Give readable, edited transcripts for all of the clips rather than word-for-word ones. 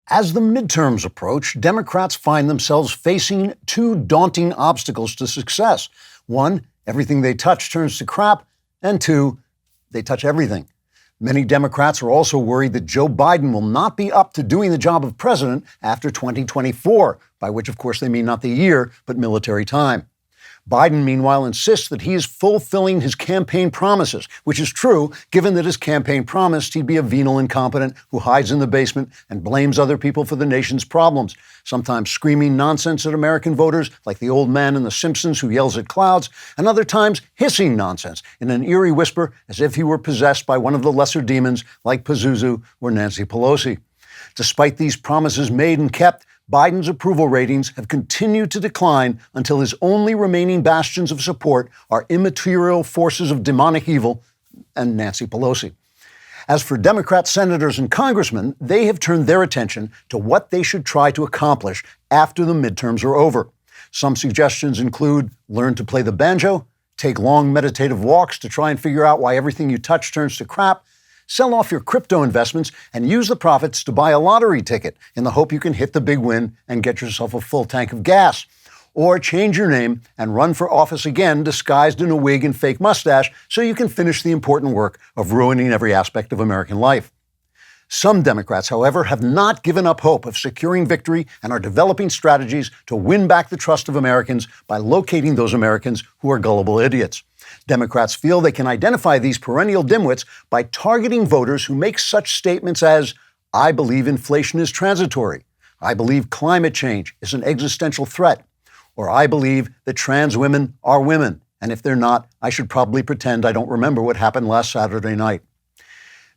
As the midterms approach, Democrats find themselves facing two daunting obstacles to success. One, everything they touch turns to crap, and two, they touch everything. Many Democrats are also worried that Joe Biden will not be up to doing the job of president after 2024, by which, of course, they mean not the year, but military time. Biden, meanwhile, insists that he is fulfilling his campaign promises, which is true, given that his campaign promised he'd be a venal incompetent who hides in the basement and blames other people for the nation's problems, sometimes screaming nonsense at American voters, like the old man in The Simpsons who yells at clouds, and other times hissing nonsense in an eerie whisper as if he were possessed by one of the lesser demons like Pazuzu or Nancy Pelosi. Despite these promises made and kept, Biden's approval ratings have continued to decline until his only remaining bastions of support are immaterial forces of demonic evil and Nancy Pelosi. As for Democrat senators and congressmen, they have turned their attention to what they should try to accomplish after the midterms are over. Some suggestions include learn to play the banjo, take long meditative walks to try and figure out why everything you touch turns to crap, sell off your crypto investments and use the profits to buy a lottery ticket in the hope you can hit the big win and get yourself a full tank of gas. Or change your name and run for office again disguised in a wig and fake mustache so you can finish the important work of ruining every aspect of American life. Some Democrats, however, have not given up hope of securing victory and are developing strategies to win back the trust of Americans by locating those Americans who are gullible idiots. Democrats feel they can identify these perennial dimwits by targeting voters who make such statements as, I believe inflation is transitory, I believe climate change is an existential threat, or I believe that trans women are women, and if they're not, I should probably pretend I don't remember what happened last Saturday night.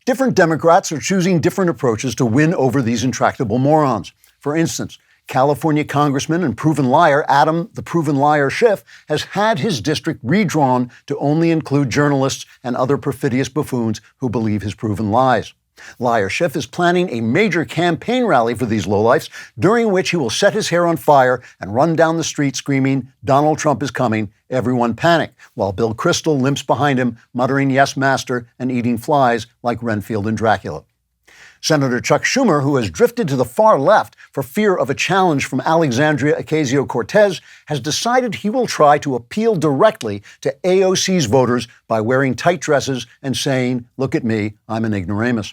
Different Democrats are choosing different approaches to win over these intractable morons. For instance, California Congressman and proven liar Adam the Proven Liar Schiff has had his district redrawn to only include journalists and other perfidious buffoons who believe his proven lies. Liar Schiff is planning a major campaign rally for these lowlifes, during which he will set his hair on fire and run down the street screaming, Donald Trump is coming, everyone panic, while Bill Kristol limps behind him, muttering yes, master, and eating flies like Renfield and Dracula. Senator Chuck Schumer, who has drifted to the far left for fear of a challenge from Alexandria Ocasio-Cortez, has decided he will try to appeal directly to AOC's voters by wearing tight dresses and saying, look at me, I'm an ignoramus.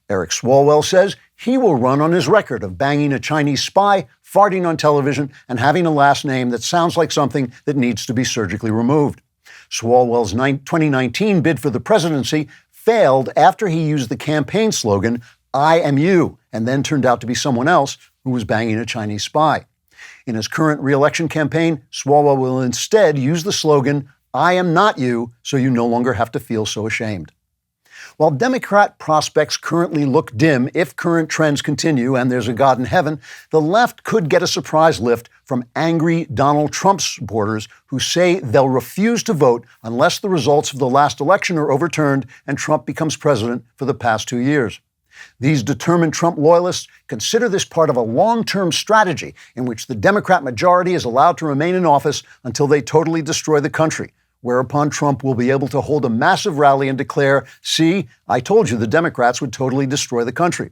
Eric Swalwell says he will run on his record of banging a Chinese spy, farting on television, and having a last name that sounds like something that needs to be surgically removed. Swalwell's 2019 bid for the presidency failed after he used the campaign slogan, I am you, and then turned out to be someone else who was banging a Chinese spy. In his current re-election campaign, Swalwell will instead use the slogan, I am not you, so you no longer have to feel so ashamed. While Democrat prospects currently look dim if current trends continue and there's a God in heaven, the left could get a surprise lift from angry Donald Trump supporters who say they'll refuse to vote unless the results of the last election are overturned and Trump becomes president for the past 2 years. These determined Trump loyalists consider this part of a long-term strategy in which the Democrat majority is allowed to remain in office until they totally destroy the country, whereupon Trump will be able to hold a massive rally and declare, see, I told you the Democrats would totally destroy the country.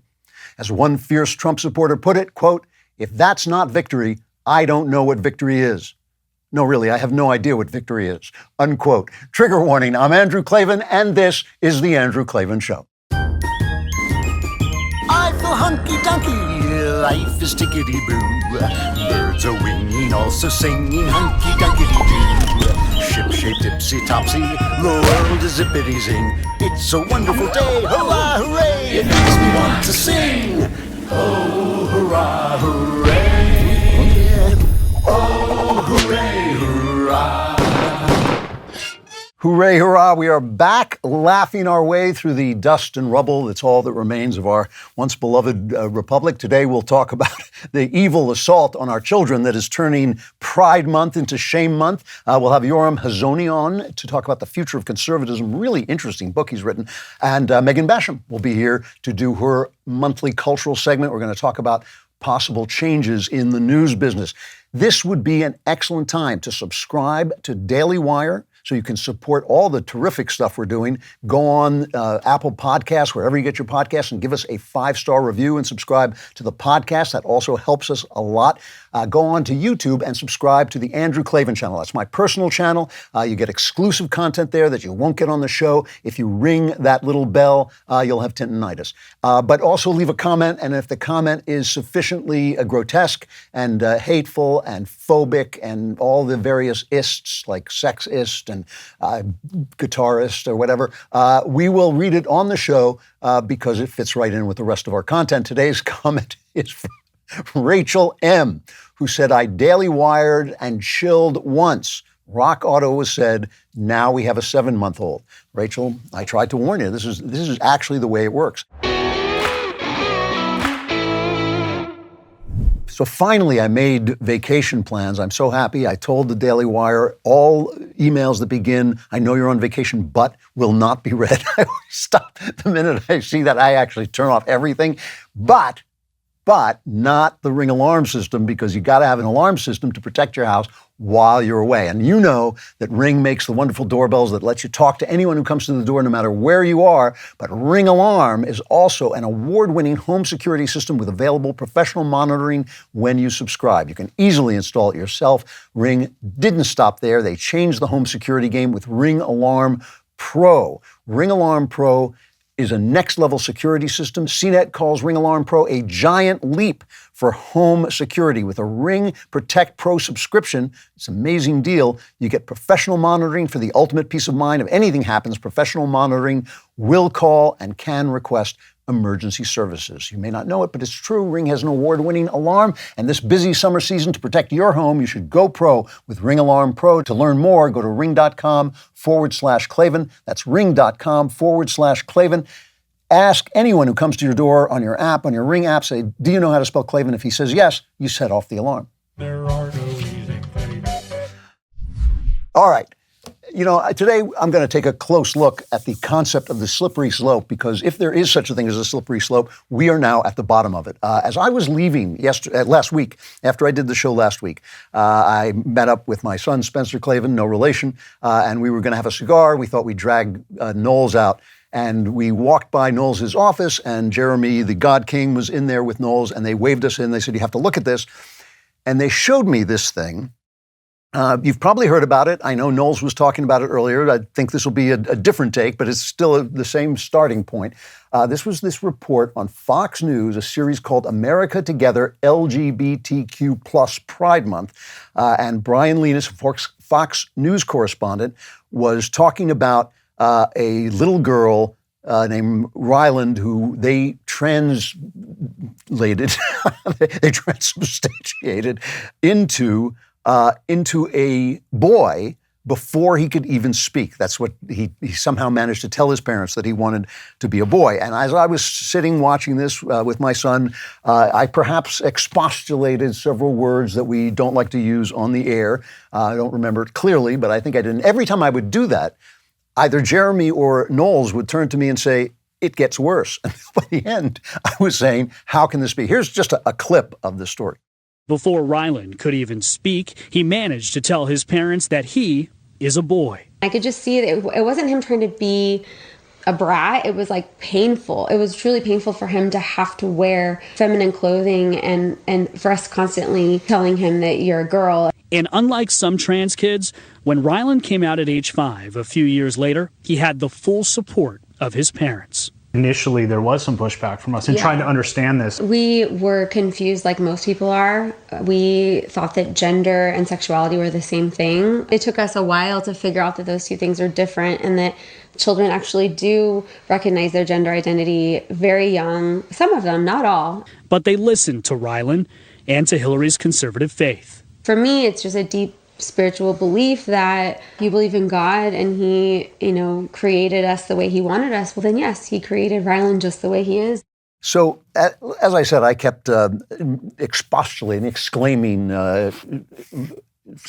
As one fierce Trump supporter put it, quote, if that's not victory, I don't know what victory is. No, really, I have no idea what victory is, unquote. Trigger warning, I'm Andrew Klavan, and this is The Andrew Klavan Show. I feel hunky-dunky, life is tickety-boo. Birds are winging, also singing hunky-dunky-doo. Ship-shaped, ipsy-topsy, the world is zippity-zing. It's a wonderful day, hurrah, hooray! It makes me want to sing. Oh, hurrah, hooray! Oh, hooray, hurrah! Hooray, hurrah, we are back laughing our way through the dust and rubble that's all that remains of our once beloved republic. Today we'll talk about the evil assault on our children that is turning Pride Month into Shame Month. We'll have Yoram Hazony on to talk about the future of conservatism, really interesting book he's written. And Megan Basham will be here to do her monthly cultural segment. We're going to talk about possible changes in the news business. This would be an excellent time to subscribe to Daily Wire, so you can support all the terrific stuff we're doing. Go on Apple Podcasts, wherever you get your podcasts, and give us a 5-star review and subscribe to the podcast. That also helps us a lot. Go on to YouTube and subscribe to the Andrew Klavan channel. That's my personal channel. You get exclusive content there that you won't get on the show. If you ring that little bell, you'll have tendinitis. But also leave a comment, and if the comment is sufficiently grotesque and hateful and phobic and all the various ists, like sexist and guitarist or whatever, we will read it on the show because it fits right in with the rest of our content. Today's comment is from Rachel M., who said, I daily wired and chilled once. Rock Auto was said, now we have a 7-month-old. Rachel, I tried to warn you. This is actually the way it works. So finally, I made vacation plans. I'm so happy. I told the Daily Wire, all emails that begin, I know you're on vacation, but will not be read. I always stop the minute I see that. I actually turn off everything. But not the Ring alarm system, because you got to have an alarm system to protect your house while you're away. And you know that Ring makes the wonderful doorbells that let you talk to anyone who comes to the door no matter where you are. But Ring Alarm is also an award-winning home security system with available professional monitoring when you subscribe. You can easily install it yourself. Ring didn't stop there. They changed the home security game with Ring Alarm Pro. Ring Alarm Pro is a next-level security system. CNET calls Ring Alarm Pro a giant leap for home security. With a Ring Protect Pro subscription, it's an amazing deal. You get professional monitoring for the ultimate peace of mind. If anything happens, professional monitoring will call and can request emergency services. You may not know it, but it's true. Ring has an award-winning alarm, and this busy summer season, to protect your home, you should go pro with Ring Alarm Pro. To learn more, go to ring.com/Klavan. That's ring.com/Klavan. Ask anyone who comes to your door on your app, on your Ring app, say, do you know how to spell Klavan? If he says yes, you set off the alarm. There are no easy things. All right. You know, today I'm going to take a close look at the concept of the slippery slope, because if there is such a thing as a slippery slope, we are now at the bottom of it. As I was leaving last week, after I did the show last week, I met up with my son, Spencer Klavan, no relation, and we were going to have a cigar. We thought we'd drag Knowles out. And we walked by Knowles' office, and Jeremy, the God King, was in there with Knowles, and they waved us in. They said, you have to look at this. And they showed me this thing. You've probably heard about it. I know Knowles was talking about it earlier. I think this will be a different take, but it's still the same starting point. This was this report on Fox News, a series called America Together, LGBTQ Plus Pride Month. And Brian Linus, Fox News correspondent, was talking about a little girl named Ryland, who they translated, they transubstantiated into a boy before he could even speak. That's what he somehow managed to tell his parents, that he wanted to be a boy. And as I was sitting watching this with my son, I perhaps expostulated several words that we don't like to use on the air. I don't remember it clearly, but I think I did. And every time I would do that, either Jeremy or Knowles would turn to me and say, it gets worse. And by the end, I was saying, how can this be? Here's just a clip of the story. Before Ryland could even speak, he managed to tell his parents that he is a boy. I could just see that it wasn't him trying to be a brat. It was like painful. It was truly painful for him to have to wear feminine clothing and for us constantly telling him that you're a girl. And unlike some trans kids, when Ryland came out at age 5, a few years later, he had the full support of his parents. Initially, there was some pushback from us in trying to understand this. We were confused like most people are. We thought that gender and sexuality were the same thing. It took us a while to figure out that those two things are different and that children actually do recognize their gender identity very young. Some of them, not all. But they listened to Ryland and to Hillary's conservative faith. For me, it's just a deep spiritual belief that you believe in God and he, created us the way he wanted us. Well, then yes, he created Ryland just the way he is. So, as I said, I kept expostulating, exclaiming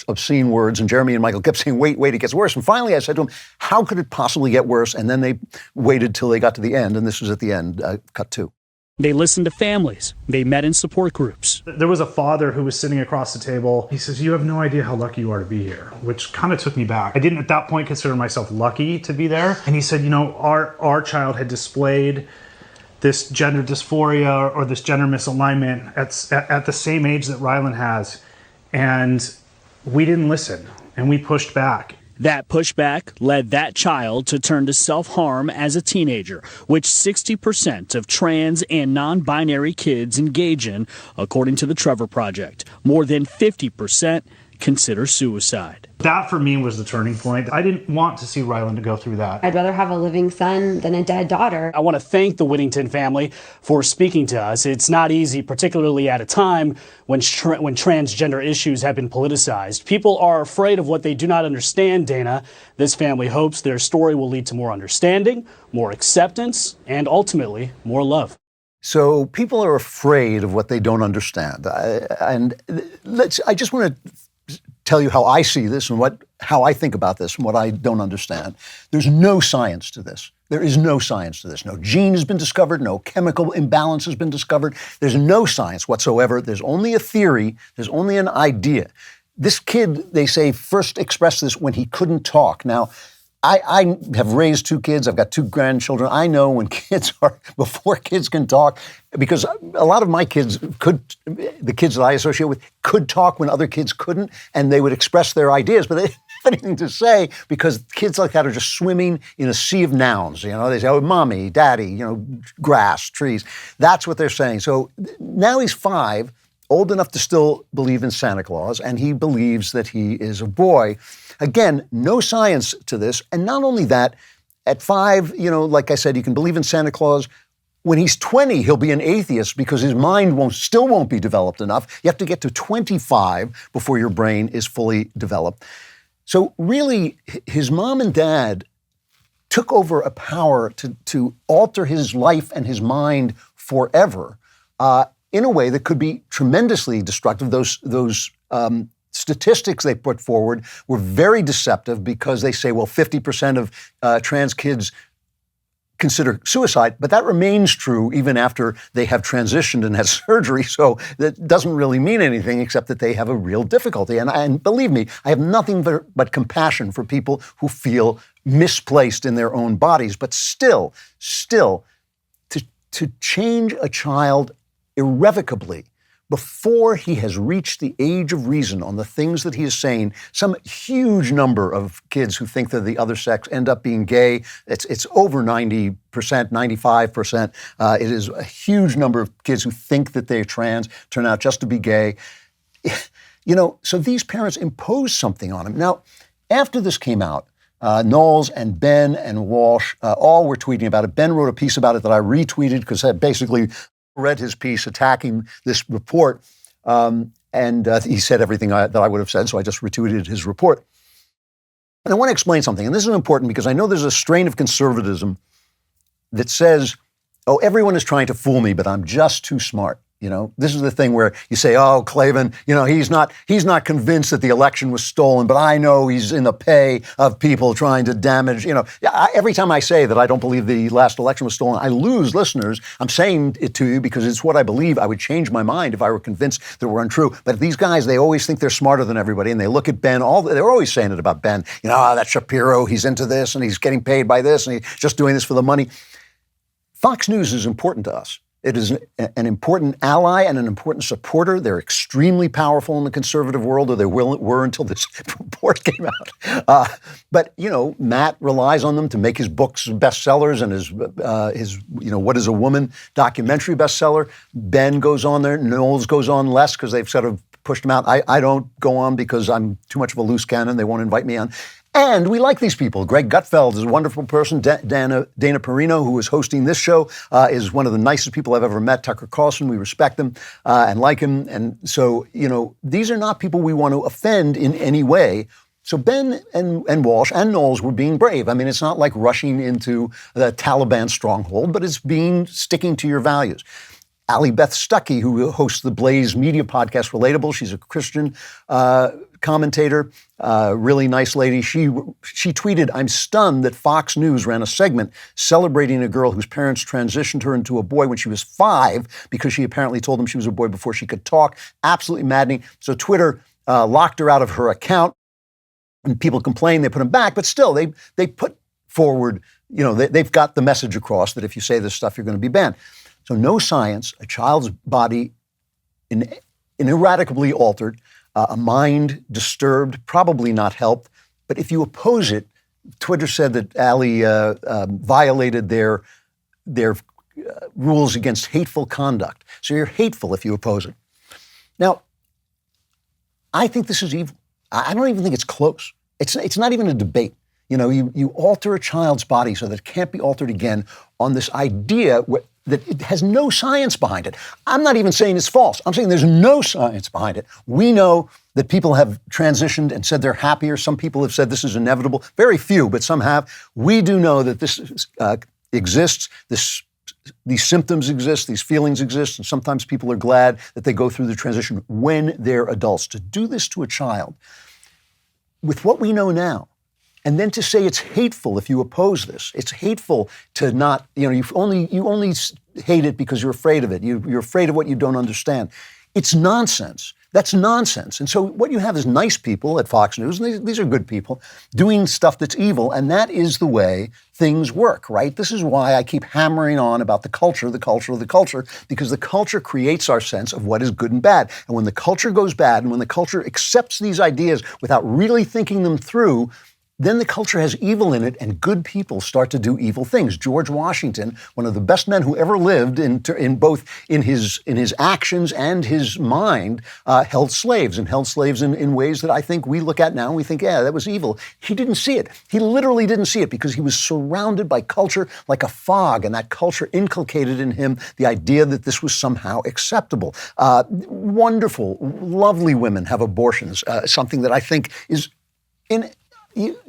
obscene words, and Jeremy and Michael kept saying, wait, it gets worse. And finally I said to him, how could it possibly get worse? And then they waited till they got to the end, and this was at the end, cut 2. They listened to families. They met in support groups. There was a father who was sitting across the table. He says, "You have no idea how lucky you are to be here," which kind of took me back. I didn't at that point consider myself lucky to be there. And he said, our child had displayed this gender dysphoria or this gender misalignment at the same age that Rylan has. And we didn't listen, and we pushed back. That pushback led that child to turn to self-harm as a teenager, which 60% of trans and non-binary kids engage in, according to the Trevor Project. More than 50% consider suicide. That for me was the turning point. I didn't want to see Rylan to go through that. I'd rather have a living son than a dead daughter. I want to thank the Whittington family for speaking to us. It's not easy, particularly at a time when transgender issues have been politicized. People are afraid of what they do not understand, Dana. This family hopes their story will lead to more understanding, more acceptance, and ultimately more love. So people are afraid of what they don't understand. I just want to tell you how I see this and how I think about this and what I don't understand. There's no science to this. There is no science to this. No gene has been discovered. No chemical imbalance has been discovered. There's no science whatsoever. There's only a theory. There's only an idea. This kid, they say, first expressed this when he couldn't talk. Now, I have raised 2 kids. I've got 2 grandchildren. I know when before kids can talk, because a lot of my kids the kids that I associate with, could talk when other kids couldn't, and they would express their ideas, but they didn't have anything to say because kids like that are just swimming in a sea of nouns. They say, oh, mommy, daddy, grass, trees. That's what they're saying. So now he's 5, old enough to still believe in Santa Claus, and he believes that he is a boy. Again, no science to this. And not only that, at 5, like I said, you can believe in Santa Claus. When he's 20, he'll be an atheist because his mind still won't be developed enough. You have to get to 25 before your brain is fully developed. So really, his mom and dad took over a power to alter his life and his mind forever in a way that could be tremendously destructive. Those statistics they put forward were very deceptive because they say, well, 50% of trans kids consider suicide, but that remains true even after they have transitioned and had surgery. So that doesn't really mean anything except that they have a real difficulty. And believe me, I have nothing but compassion for people who feel misplaced in their own bodies. But still, to change a child irrevocably before he has reached the age of reason on the things that he is saying, some huge number of kids who think they're the other sex end up being gay. It's over 90%, 95%. It is a huge number of kids who think that they're trans, turn out just to be gay. So these parents impose something on him. Now, after this came out, Knowles and Ben and Walsh all were tweeting about it. Ben wrote a piece about it that I retweeted because I basically read his piece attacking this report, and he said everything that I would have said, so I just retweeted his report. And I want to explain something, and this is important because I know there's a strain of conservatism that says, oh, everyone is trying to fool me, but I'm just too smart. This is the thing where you say, oh, Klavan, he's not convinced that the election was stolen, but I know he's in the pay of people trying to damage, every time I say that I don't believe the last election was stolen, I lose listeners. I'm saying it to you because it's what I believe. I would change my mind if I were convinced that it were untrue. But these guys, they always think they're smarter than everybody, and they look at Ben, they're always saying it about Ben, that Shapiro, he's into this, and he's getting paid by this, and he's just doing this for the money. Fox News is important to us. It is an important ally and an important supporter. They're extremely powerful in the conservative world, or they were until this report came out. But Matt relies on them to make his books bestsellers and his What Is a Woman documentary bestseller. Ben goes on there. Knowles goes on less because they've sort of pushed him out. I don't go on because I'm too much of a loose cannon. They won't invite me on. And we like these people. Greg Gutfeld is a wonderful person. Dana Perino, who is hosting this show, is one of the nicest people I've ever met. Tucker Carlson, we respect him and like him. And so, these are not people we want to offend in any way. So Ben and Walsh and Knowles were being brave. I mean, it's not like rushing into the Taliban stronghold, but it's sticking to your values. Allie Beth Stuckey, who hosts the Blaze Media podcast Relatable. She's a Christian commentator, really nice lady. She tweeted, "I'm stunned that Fox News ran a segment celebrating a girl whose parents transitioned her into a boy when she was 5 because she apparently told them she was a boy before she could talk. Absolutely maddening." So Twitter locked her out of her account, and people complained. They put them back, but still, they put forward, they've got the message across that if you say this stuff, you're going to be banned. So no science, a child's body ineradicably altered, a mind disturbed, probably not helped. But if you oppose it, Twitter said that Allie violated their rules against hateful conduct. So you're hateful if you oppose it. Now, I think this is evil. I don't even think it's close. It's not even a debate. You alter a child's body so that it can't be altered again on this idea that it has no science behind it. I'm not even saying it's false. I'm saying there's no science behind it. We know that people have transitioned and said they're happier. Some people have said this is inevitable. Very few, but some have. We do know that this exists. These symptoms exist, these feelings exist, and sometimes people are glad that they go through the transition when they're adults. To do this to a child, with what we know now, and then to say it's hateful if you oppose this. It's hateful to not, you only hate it because you're afraid of it. You're afraid of what you don't understand. It's nonsense. That's nonsense. And so what you have is nice people at Fox News, and these are good people, doing stuff that's evil, and that is the way things work, right? This is why I keep hammering on about the culture, because the culture creates our sense of what is good and bad. And when the culture goes bad, and when the culture accepts these ideas without really thinking them through, then the culture has evil in it, and good people start to do evil things. George Washington, one of the best men who ever lived, in both his actions and his mind, held slaves in ways that I think we look at now and we think, yeah, that was evil. He didn't see it. He literally didn't see it because he was surrounded by culture like a fog, and that culture inculcated in him the idea that this was somehow acceptable. Wonderful, lovely women have abortions, something that I think is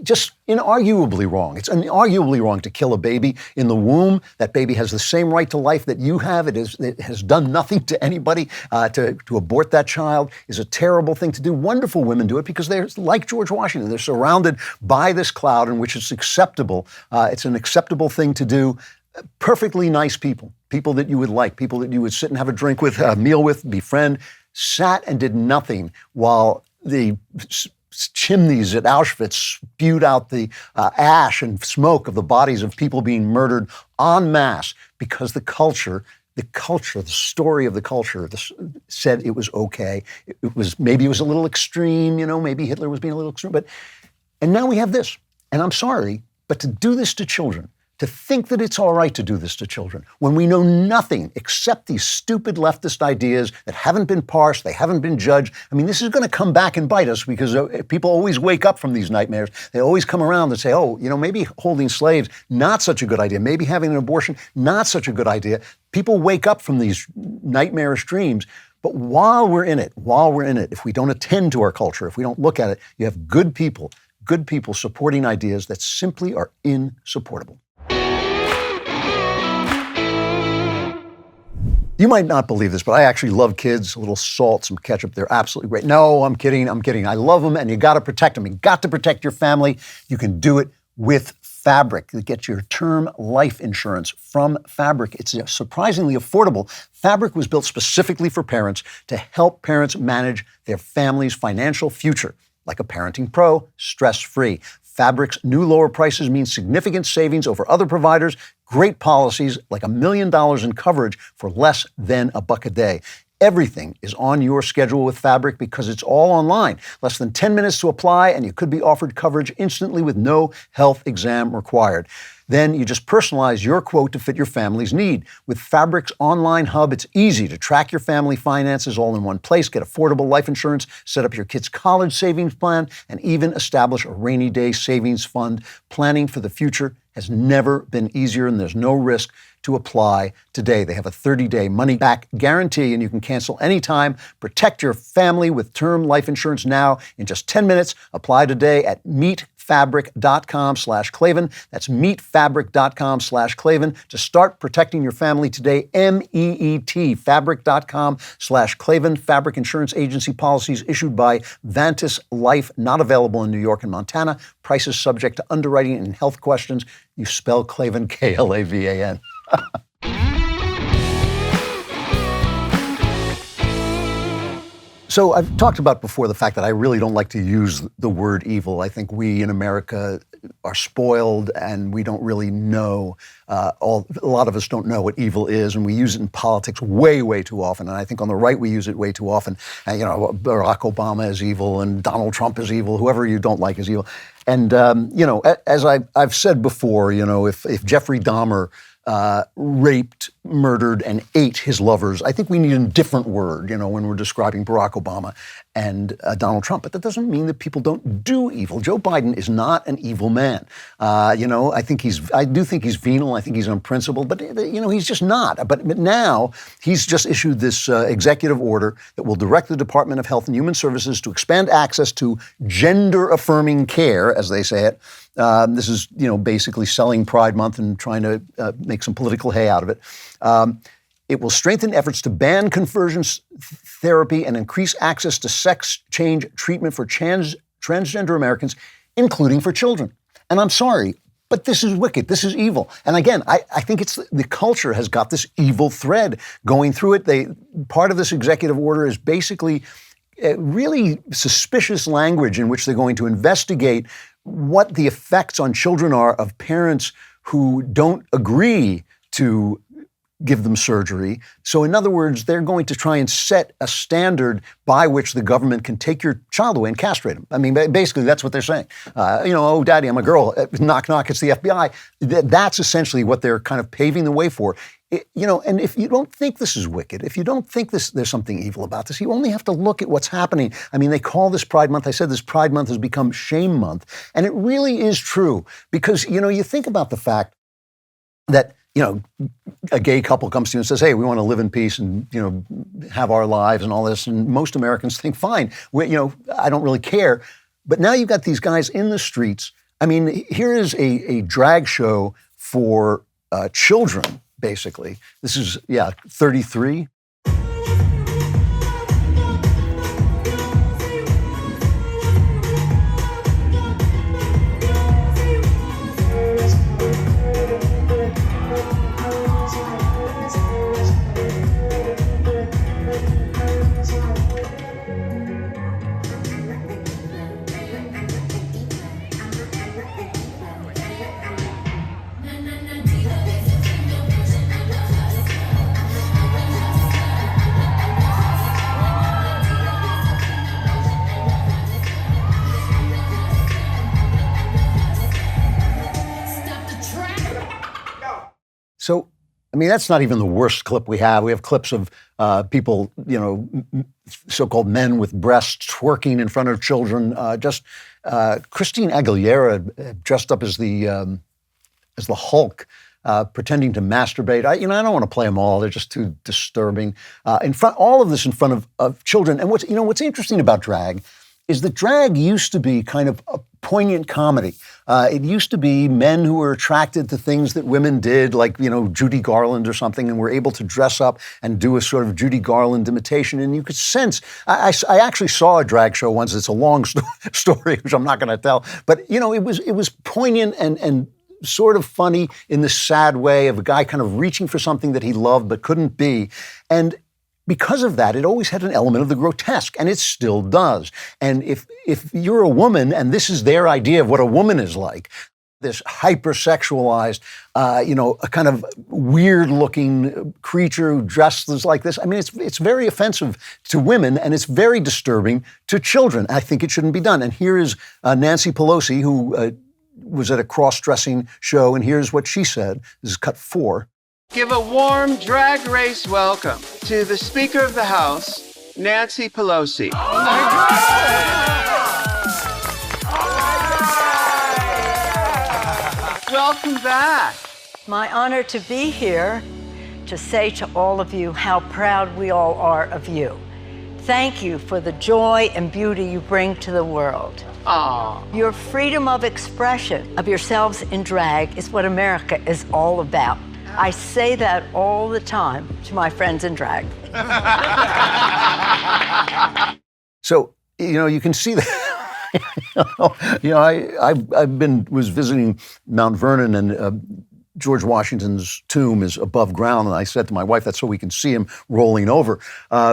just inarguably wrong. It's inarguably wrong to kill a baby in the womb. That baby has the same right to life that you have. It has done nothing to anybody. To abort that child is a terrible thing to do. Wonderful women do it because they're like George Washington. They're surrounded by this cloud in which it's acceptable. It's an acceptable thing to do. Perfectly nice people that you would like, people that you would sit and have a drink with, a meal with, befriend, sat and did nothing while the chimneys at Auschwitz spewed out the ash and smoke of the bodies of people being murdered en masse because the story of the culture said it was okay. Maybe it was a little extreme, maybe Hitler was being a little extreme, and now we have this. And I'm sorry, but to do this to children, to think that it's all right to do this to children when we know nothing except these stupid leftist ideas that haven't been parsed, they haven't been judged. I mean, this is going to come back and bite us because people always wake up from these nightmares. They always come around and say, maybe holding slaves, not such a good idea. Maybe having an abortion, not such a good idea. People wake up from these nightmarish dreams. But while we're in it, if we don't attend to our culture, if we don't look at it, you have good people supporting ideas that simply are insupportable. You might not believe this, but I actually love kids. A little salt, some ketchup, they're absolutely great. No, I'm kidding. I love them, and you got to protect them. You got to protect your family. You can do it with Fabric. You get your term life insurance from Fabric. It's surprisingly affordable. Fabric was built specifically for parents to help parents manage their family's financial future. Like a parenting pro, stress-free. Fabric's new lower prices mean significant savings over other providers, great policies like $1 million in coverage for less than $1 a day. Everything is on your schedule with Fabric because it's all online. Less than 10 minutes to apply, and you could be offered coverage instantly with no health exam required. Then you just personalize your quote to fit your family's need. With Fabric's online hub, it's easy to track your family finances all in one place, get affordable life insurance, set up your kid's college savings plan, and even establish a rainy day savings fund. Planning for the future has never been easier, and there's no risk to apply today. They have a 30-day money-back guarantee, and you can cancel anytime. Protect your family with term life insurance now in just 10 minutes. Apply today at meetfabric.com. meetfabric.com/Klavan. That's meetfabric.com/Klavan to start protecting your family today. MEET, fabric.com/Klavan. Fabric Insurance Agency policies issued by Vantis Life, not available in New York and Montana. Prices subject to underwriting and health questions. You spell Klavan, Klavan. So I've talked about before the fact that I really don't like to use the word evil. I think we in America are spoiled and we don't really know, a lot of us don't know what evil is, and we use it in politics way, way too often. And I think on the right we use it way too often. Barack Obama is evil and Donald Trump is evil, whoever you don't like is evil. And, as I've said before, if Jeffrey Dahmer raped, murdered, and ate his lovers, I think we need a different word, when we're describing Barack Obama and Donald Trump. But that doesn't mean that people don't do evil. Joe Biden is not an evil man. I do think he's venal. I think he's unprincipled, but he's just not. But now he's just issued this executive order that will direct the Department of Health and Human Services to expand access to gender-affirming care, as they say it. This is, basically selling Pride Month and trying to make some political hay out of it. It will strengthen efforts to ban conversion therapy and increase access to sex change treatment for transgender Americans, including for children. And I'm sorry, but this is wicked. This is evil. And again, I think it's the culture has got this evil thread going through it. Part of this executive order is basically really suspicious language in which they're going to investigate what the effects on children are of parents who don't agree to give them surgery. So in other words, they're going to try and set a standard by which the government can take your child away and castrate them. I mean, basically that's what they're saying. Oh, daddy, I'm a girl. Knock, knock, it's the FBI. That's essentially what they're kind of paving the way for. And if you don't think this is wicked, if you don't think there's something evil about this, you only have to look at what's happening. I mean, they call this Pride Month. I said this Pride Month has become Shame Month. And it really is true because, you think about the fact that, a gay couple comes to you and says, hey, we want to live in peace and, have our lives and all this. And most Americans think, fine, I don't really care. But now you've got these guys in the streets. I mean, here is a drag show for children, basically. This is, 33. So, I mean, that's not even the worst clip we have. We have clips of people, so-called men with breasts twerking in front of children. Christine Aguilera dressed up as the Hulk, pretending to masturbate. I don't want to play them all. They're just too disturbing. All of this in front of children. And what's interesting about drag is that drag used to be kind of a poignant comedy. It used to be men who were attracted to things that women did, like, Judy Garland or something, and were able to dress up and do a sort of Judy Garland imitation. And you could sense, I actually saw a drag show once. It's a long story, which I'm not going to tell. But, it was poignant and sort of funny in this sad way of a guy kind of reaching for something that he loved but couldn't be. And because of that, it always had an element of the grotesque, and it still does. And if you're a woman, and this is their idea of what a woman is like, this hypersexualized, a kind of weird-looking creature who dresses like this, I mean, it's very offensive to women, and it's very disturbing to children. I think it shouldn't be done. And here is Nancy Pelosi, who was at a cross-dressing show, and here's what she said. This is cut 4. Give a warm drag race welcome to the Speaker of the House, Nancy Pelosi. Oh my God! Welcome back. My honor to be here to say to all of you how proud we all are of you. Thank you for the joy and beauty you bring to the world. Your freedom of expression of yourselves in drag is what America is all about. I say that all the time to my friends in drag. So, you can see that. I was visiting Mount Vernon, and George Washington's tomb is above ground, and I said to my wife, that's so we can see him rolling over.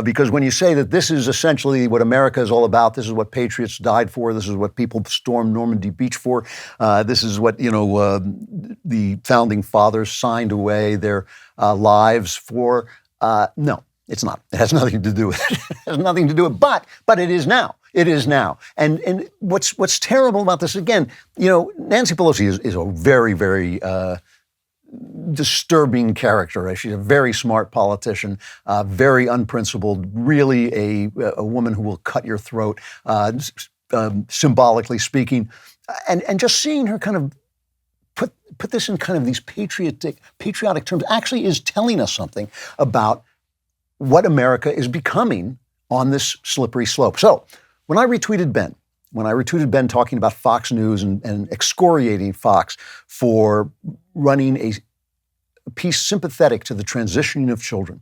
Because when you say that this is essentially what America is all about, this is what patriots died for, this is what people stormed Normandy Beach for, this is what, the founding fathers signed away their lives for. No, it's not. It has nothing to do with it. It has nothing to do with it, but it is now. It is now. And what's terrible about this, again, Nancy Pelosi is a very, very disturbing character. She's a very smart politician, very unprincipled, really a woman who will cut your throat, symbolically speaking. And just seeing her kind of put this in kind of these patriotic terms actually is telling us something about what America is becoming on this slippery slope. So when I retweeted Ben talking about Fox News and excoriating Fox for running a piece sympathetic to the transitioning of children,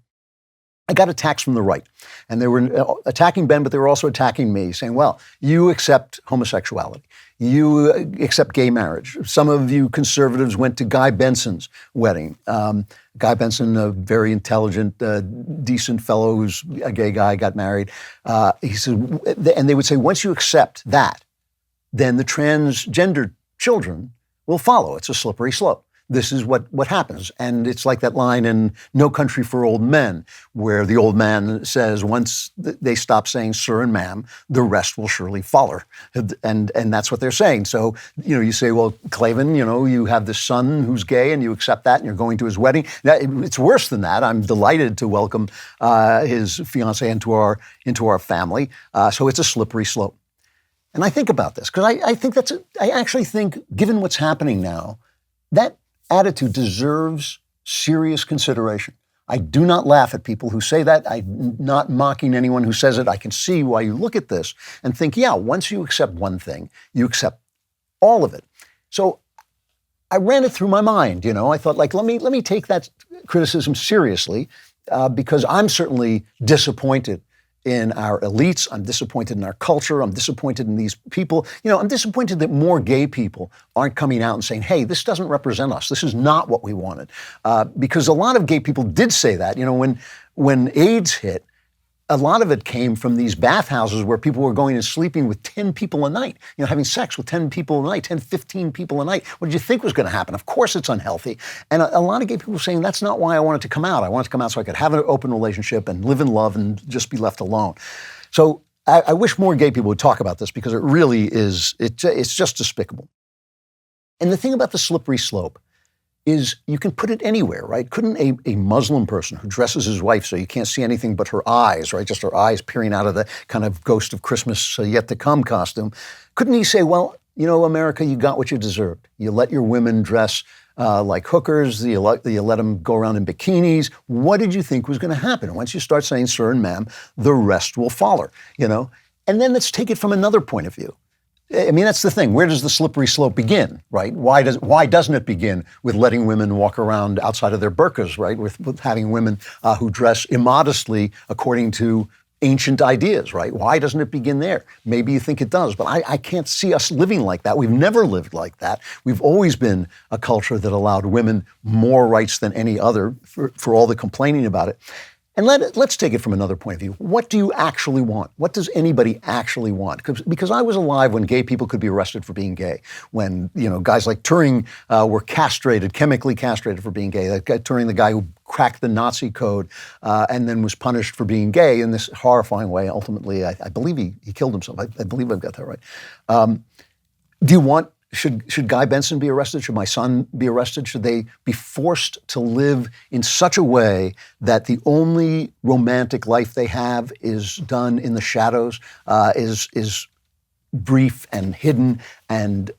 I got attacks from the right. And they were attacking Ben, but they were also attacking me, saying, well, you accept homosexuality. You accept gay marriage. Some of you conservatives went to Guy Benson's wedding. Guy Benson, a very intelligent, decent fellow who's a gay guy, got married. He said, and they would say, once you accept that, then the transgender children will follow. It's a slippery slope. This is what happens. And it's like that line in No Country for Old Men, where the old man says, once they stop saying sir and ma'am, the rest will surely follow. And that's what they're saying. So, you say, well, Klavan, you have this son who's gay and you accept that and you're going to his wedding. It's worse than that. I'm delighted to welcome his fiancée into our family. So it's a slippery slope. And I think about this because I actually think, given what's happening now, that attitude deserves serious consideration. I do not laugh at people who say that. I'm not mocking anyone who says it. I can see why you look at this and think, yeah, once you accept one thing, you accept all of it. So I ran it through my mind, I thought, let me take that criticism seriously because I'm certainly disappointed in our elites. I'm disappointed in our culture. I'm disappointed in these people. I'm disappointed that more gay people aren't coming out and saying, hey, this doesn't represent us. This is not what we wanted. Because a lot of gay people did say that. When AIDS hit, a lot of it came from these bathhouses where people were going and sleeping with 10 people a night, having sex with 10 people a night, 10, 15 people a night. What did you think was going to happen? Of course it's unhealthy. And a lot of gay people were saying, that's not why I wanted to come out. I wanted to come out so I could have an open relationship and live in love and just be left alone. So I wish more gay people would talk about this because it really is, it's just despicable. And the thing about the slippery slope is you can put it anywhere, right? Couldn't a Muslim person who dresses his wife so you can't see anything but her eyes, right? Just her eyes peering out of the kind of Ghost of Christmas Yet to Come costume. Couldn't he say, well, America, you got what you deserved. You let your women dress like hookers. You let them go around in bikinis. What did you think was going to happen? Once you start saying sir and ma'am, the rest will follow, And then let's take it from another point of view. I mean, that's the thing. Where does the slippery slope begin, right? Why doesn't it begin with letting women walk around outside of their burqas, right? With having women who dress immodestly according to ancient ideas, right? Why doesn't it begin there? Maybe you think it does, but I can't see us living like that. We've never lived like that. We've always been a culture that allowed women more rights than any other for all the complaining about it. And let's take it from another point of view. What do you actually want? What does anybody actually want? Because I was alive when gay people could be arrested for being gay. When guys like Turing were chemically castrated for being gay. That guy Turing, the guy who cracked the Nazi code and then was punished for being gay in this horrifying way. Ultimately, I believe he killed himself. I believe I've got that right. Do you want? Should Guy Benson be arrested? Should my son be arrested? Should they be forced to live in such a way that the only romantic life they have is done in the shadows, is brief and hidden and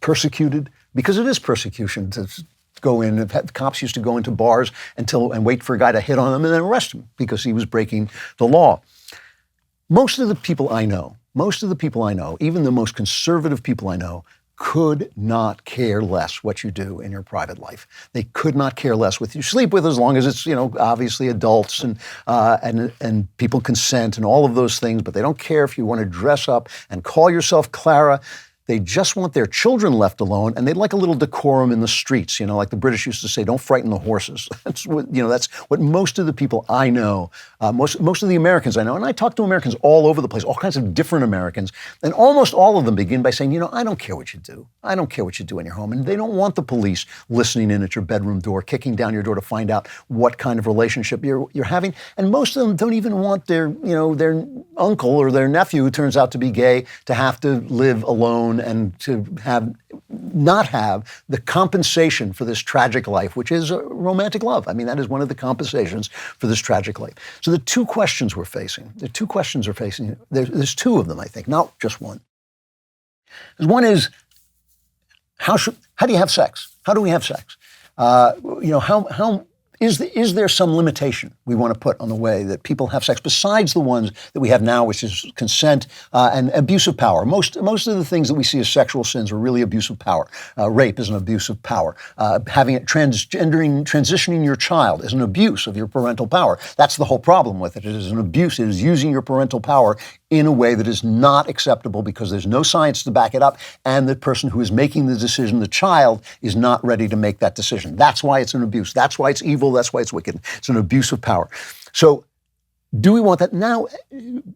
persecuted? Because it is persecution to go in. The cops used to go into bars and wait for a guy to hit on them and then arrest him because he was breaking the law. Most of the people I know, even the most conservative people I know, could not care less what you do in your private life. They could not care less with you sleep with, as long as it's, obviously adults and people consent and all of those things, but they don't care if you want to dress up and call yourself Clara. They just want their children left alone, and they'd like a little decorum in the streets. Like the British used to say, "Don't frighten the horses." That's what most of the people I know, most of the Americans I know, and I talk to Americans all over the place, all kinds of different Americans, and almost all of them begin by saying, "I don't care what you do. I don't care what you do in your home," and they don't want the police listening in at your bedroom door, kicking down your door to find out what kind of relationship you're having, and most of them don't even want their uncle or their nephew, who turns out to be gay, to have to live alone and to not have the compensation for this tragic life, which is romantic love. I mean, that is one of the compensations for this tragic life. So the two questions we're facing, there's two of them, I think, not just one. One is, how do you have sex? How do we have sex? Is there some limitation we want to put on the way that people have sex besides the ones that we have now, which is consent and abuse of power? Most of the things that we see as sexual sins are really abuse of power. Rape is an abuse of power. Transitioning your child is an abuse of your parental power. That's the whole problem with it. It is an abuse. It is using your parental power in a way that is not acceptable because there's no science to back it up, and the person who is making the decision, the child, is not ready to make that decision. That's why it's an abuse. That's why it's evil. That's why it's wicked. It's an abuse of power. So do we want that now?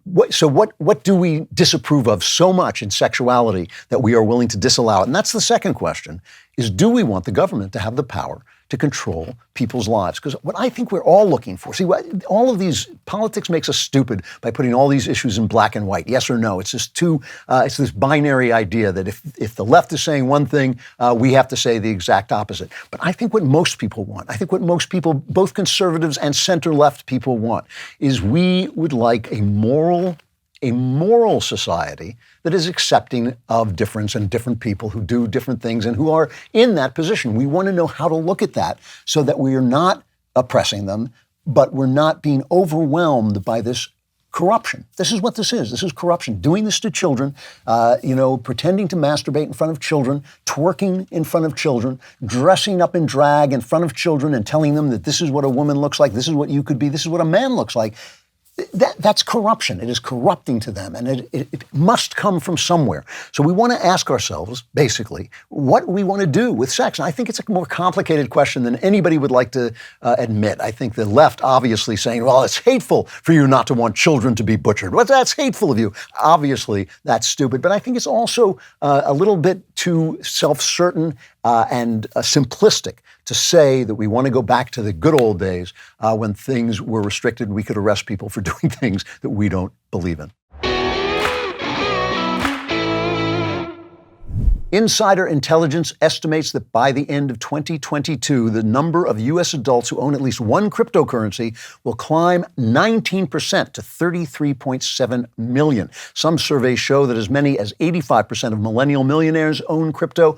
What do we disapprove of so much in sexuality that we are willing to disallow it? And that's the second question, is do we want the government to have the power to control people's lives? Because what I think we're all looking for, all of these, politics makes us stupid by putting all these issues in black and white, yes or no. It's just it's this binary idea that if the left is saying one thing, we have to say the exact opposite. But I think what most people want, both conservatives and center-left people want, is we would like a moral society that is accepting of difference and different people who do different things and who are in that position. We want to know how to look at that so that we are not oppressing them, but we're not being overwhelmed by this corruption. This is what this is. This is corruption. Doing this to children, pretending to masturbate in front of children, twerking in front of children, dressing up in drag in front of children and telling them that this is what a woman looks like, this is what you could be, this is what a man looks like. That's corruption. It is corrupting to them, and it must come from somewhere. So we want to ask ourselves, basically, what we want to do with sex. And I think it's a more complicated question than anybody would like to admit. I think the left obviously saying, well, it's hateful for you not to want children to be butchered. Well, that's hateful of you. Obviously, that's stupid. But I think it's also a little bit too self-certain and simplistic to say that we want to go back to the good old days when things were restricted and we could arrest people for doing things that we don't believe in. Insider intelligence estimates that by the end of 2022, the number of U.S. adults who own at least one cryptocurrency will climb 19% to 33.7 million. Some surveys show that as many as 85% of millennial millionaires own crypto.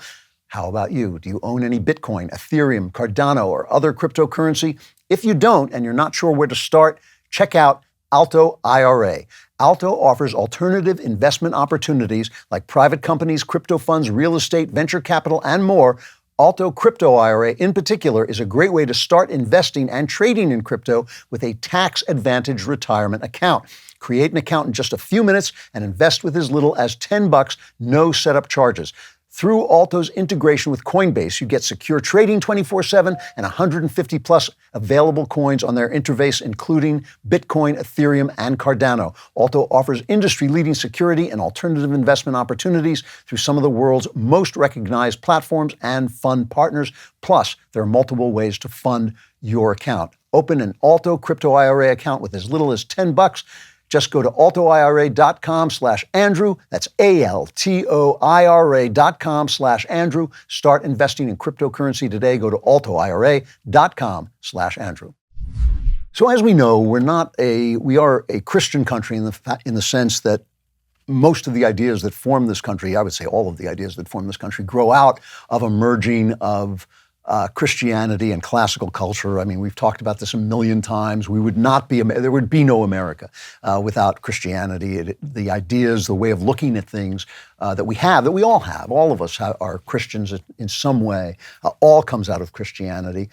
How about you? Do you own any Bitcoin, Ethereum, Cardano, or other cryptocurrency? If you don't and you're not sure where to start, check out Alto IRA. Alto offers alternative investment opportunities like private companies, crypto funds, real estate, venture capital, and more. Alto Crypto IRA, in particular, is a great way to start investing and trading in crypto with a tax-advantaged retirement account. Create an account in just a few minutes and invest with as little as $10, no setup charges. Through Alto's integration with Coinbase, you get secure trading 24/7 and 150 plus available coins on their interface, including Bitcoin, Ethereum, and Cardano. Alto offers industry-leading security and alternative investment opportunities through some of the world's most recognized platforms and fund partners. Plus, there are multiple ways to fund your account. Open an Alto Crypto IRA account with as little as $10. Just go to altoira.com/Andrew. That's ALTOIRA.com/Andrew. Start investing in cryptocurrency today. Go to altoira.com/Andrew. So as we know, we are a Christian country in the sense that most of the ideas that form this country, I would say all of the ideas that form this country, grow out of a merging of Christianity and classical culture. I mean, we've talked about this a million times. We would not be, there would be no America without Christianity. The ideas, the way of looking at things that we have, that we all have, all of us are Christians in some way, all comes out of Christianity.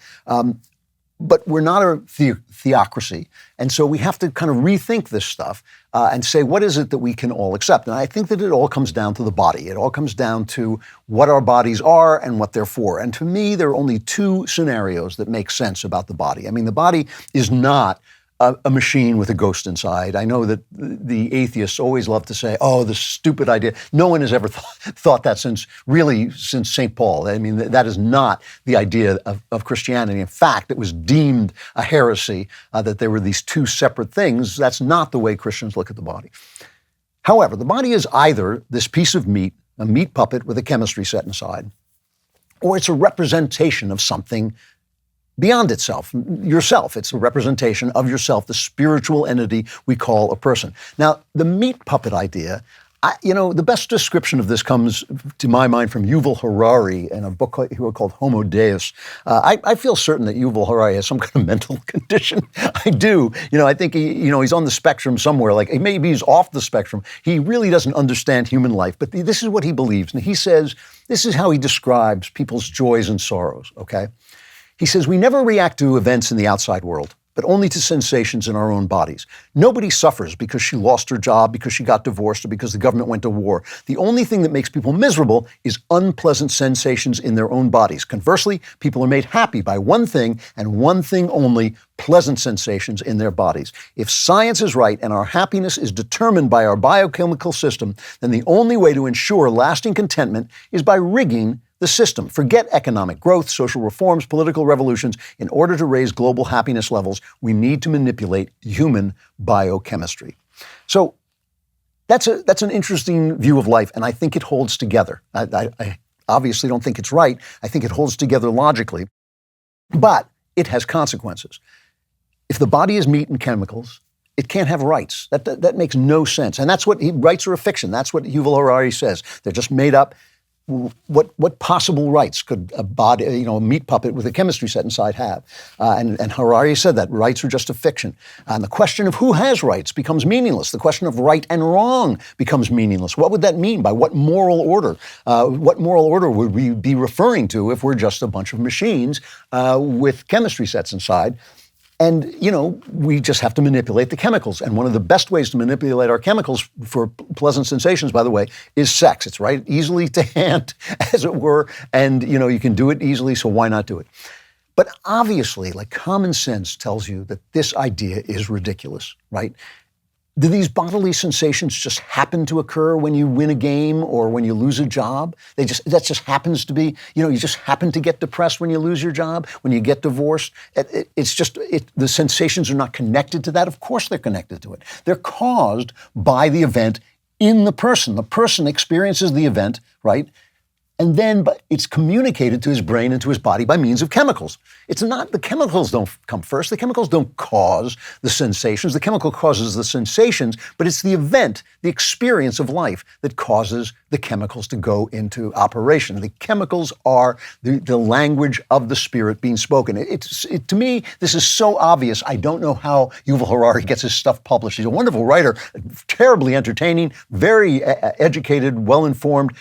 But we're not a theocracy. And so we have to kind of rethink this stuff and say, what is it that we can all accept? And I think that it all comes down to the body. It all comes down to what our bodies are and what they're for. And to me, there are only two scenarios that make sense about the body. I mean, the body is not a machine with a ghost inside. I know that the atheists always love to say, oh, this stupid idea. No one has ever thought that since St. Paul. I mean, that is not the idea of Christianity. In fact, it was deemed a heresy that there were these two separate things. That's not the way Christians look at the body. However, the body is either this piece of meat, a meat puppet with a chemistry set inside, or it's a representation of something beyond itself, yourself. It's a representation of yourself, the spiritual entity we call a person. Now, the meat puppet idea, the best description of this comes to my mind from Yuval Harari in a book called Homo Deus. I feel certain that Yuval Harari has some kind of mental condition. I do. I think he's on the spectrum somewhere. Like maybe he's off the spectrum. He really doesn't understand human life. But this is what he believes, and he says this is how he describes people's joys and sorrows. Okay. He says, we never react to events in the outside world, but only to sensations in our own bodies. Nobody suffers because she lost her job, because she got divorced, or because the government went to war. The only thing that makes people miserable is unpleasant sensations in their own bodies. Conversely, people are made happy by one thing and one thing only, pleasant sensations in their bodies. If science is right and our happiness is determined by our biochemical system, then the only way to ensure lasting contentment is by rigging the system. Forget economic growth, social reforms, political revolutions. In order to raise global happiness levels, we need to manipulate human biochemistry. So that's an interesting view of life, and I think it holds together. I obviously don't think it's right. I think it holds together logically, but it has consequences. If the body is meat and chemicals, it can't have rights. That makes no sense. And that's what rights are a fiction. That's what Yuval Harari says. They're just made up. What possible rights could a body, a meat puppet with a chemistry set inside have? And Harari said that rights are just a fiction. And the question of who has rights becomes meaningless. The question of right and wrong becomes meaningless. What would that mean? By what moral order? What moral order would we be referring to if we're just a bunch of machines with chemistry sets inside? And, we just have to manipulate the chemicals. And one of the best ways to manipulate our chemicals for pleasant sensations, by the way, is sex. It's right easily to hand, as it were. And, you can do it easily, so why not do it? But obviously, common sense tells you that this idea is ridiculous, right? Do these bodily sensations just happen to occur when you win a game or when you lose a job? That just happens to be, you just happen to get depressed when you lose your job, when you get divorced. The sensations are not connected to that. Of course they're connected to it. They're caused by the event in the person. The person experiences the event, right? And then it's communicated to his brain and to his body by means of chemicals. It's not, the chemicals don't come first. The chemicals don't cause the sensations. The chemical causes the sensations, but it's the event, the experience of life that causes the chemicals to go into operation. The chemicals are the language of the spirit being spoken. To me, this is so obvious. I don't know how Yuval Harari gets his stuff published. He's a wonderful writer, terribly entertaining, very educated, well-informed,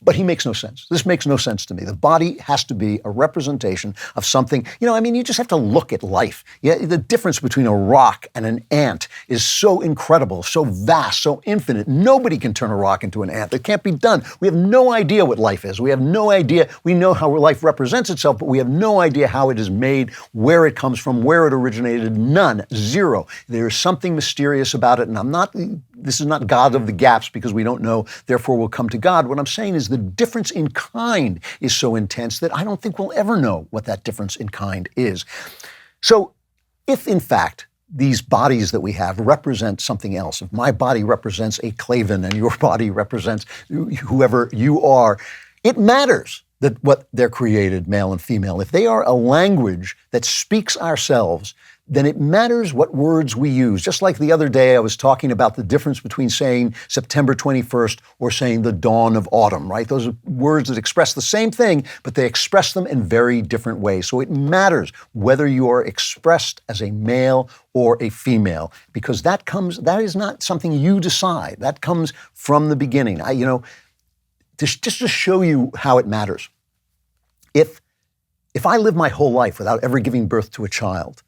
but he makes no sense. This makes no sense to me. The body has to be a representation of something. You just have to look at life. Yeah, the difference between a rock and an ant is so incredible, so vast, so infinite. Nobody can turn a rock into an ant. It can't be done. We have no idea what life is. We have no idea. We know how life represents itself, but we have no idea how it is made, where it comes from, where it originated. None. Zero. There is something mysterious about it, and this is not God of the gaps because we don't know, therefore we'll come to God. What I'm saying is the difference in kind is so intense that I don't think we'll ever know what that difference in kind is. So if, in fact, these bodies that we have represent something else, if my body represents a Klavan and your body represents whoever you are, it matters that what they're created, male and female. If they are a language that speaks ourselves, then it matters what words we use. Just like the other day, I was talking about the difference between saying September 21st or saying the dawn of autumn, right? Those are words that express the same thing, but they express them in very different ways. So it matters whether you are expressed as a male or a female, because that is not something you decide. That comes from the beginning. Just to show you how it matters. If I live my whole life without ever giving birth to a child,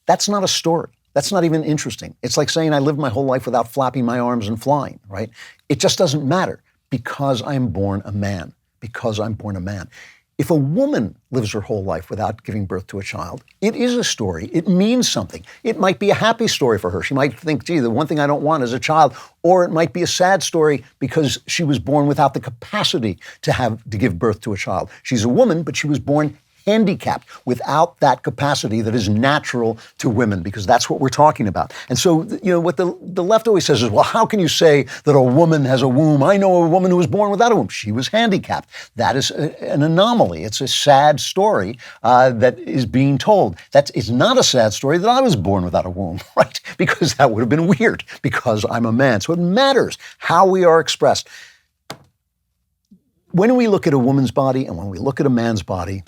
that's not a story. That's not even interesting. It's like saying I lived my whole life without flapping my arms and flying, right? It just doesn't matter because I'm born a man, because I'm born a man. If a woman lives her whole life without giving birth to a child, it is a story. It means something. It might be a happy story for her. She might think, gee, the one thing I don't want is a child. Or it might be a sad story because she was born without the capacity to give birth to a child. She's a woman, but she was born handicapped without that capacity that is natural to women, because that's what we're talking about. And so, what the left always says is, well, how can you say that a woman has a womb? I know a woman who was born without a womb. She was handicapped. That is an anomaly. It's a sad story that is being told. It's not a sad story that I was born without a womb, right? Because that would have been weird, because I'm a man. So it matters how we are expressed. When we look at a woman's body and when we look at a man's body,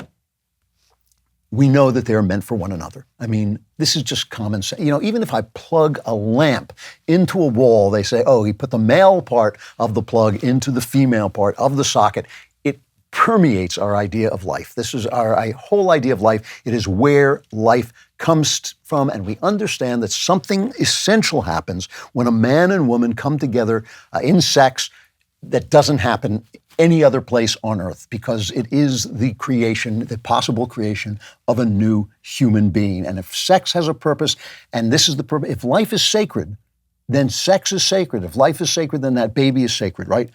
we know that they're meant for one another. I mean, this is just common sense. Even if I plug a lamp into a wall, they say, oh, he put the male part of the plug into the female part of the socket. It permeates our idea of life. This is our whole idea of life. It is where life comes from, and we understand that something essential happens when a man and woman come together in sex that doesn't happen any other place on earth, because it is the possible creation of a new human being. And if sex has a purpose, and this is the purpose, if life is sacred, then sex is sacred. If life is sacred, then that baby is sacred, right?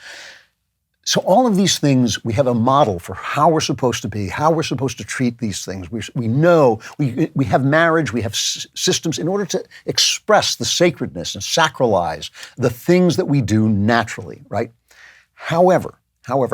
So all of these things, we have a model for how we're supposed to be, how we're supposed to treat these things. We know, we have marriage, we have systems in order to express the sacredness and sacralize the things that we do naturally, right? However,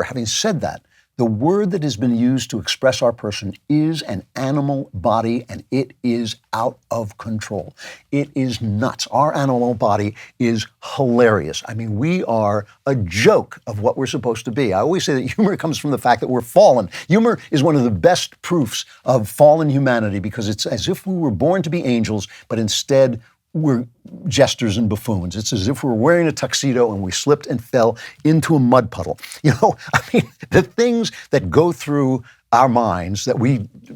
having said that, the word that has been used to express our person is an animal body, and it is out of control. It is nuts. Our animal body is hilarious. I mean, we are a joke of what we're supposed to be. I always say that humor comes from the fact that we're fallen. Humor is one of the best proofs of fallen humanity, because it's as if we were born to be angels, but instead we're jesters and buffoons. It's as if we're wearing a tuxedo and we slipped and fell into a mud puddle. The things that go through our minds that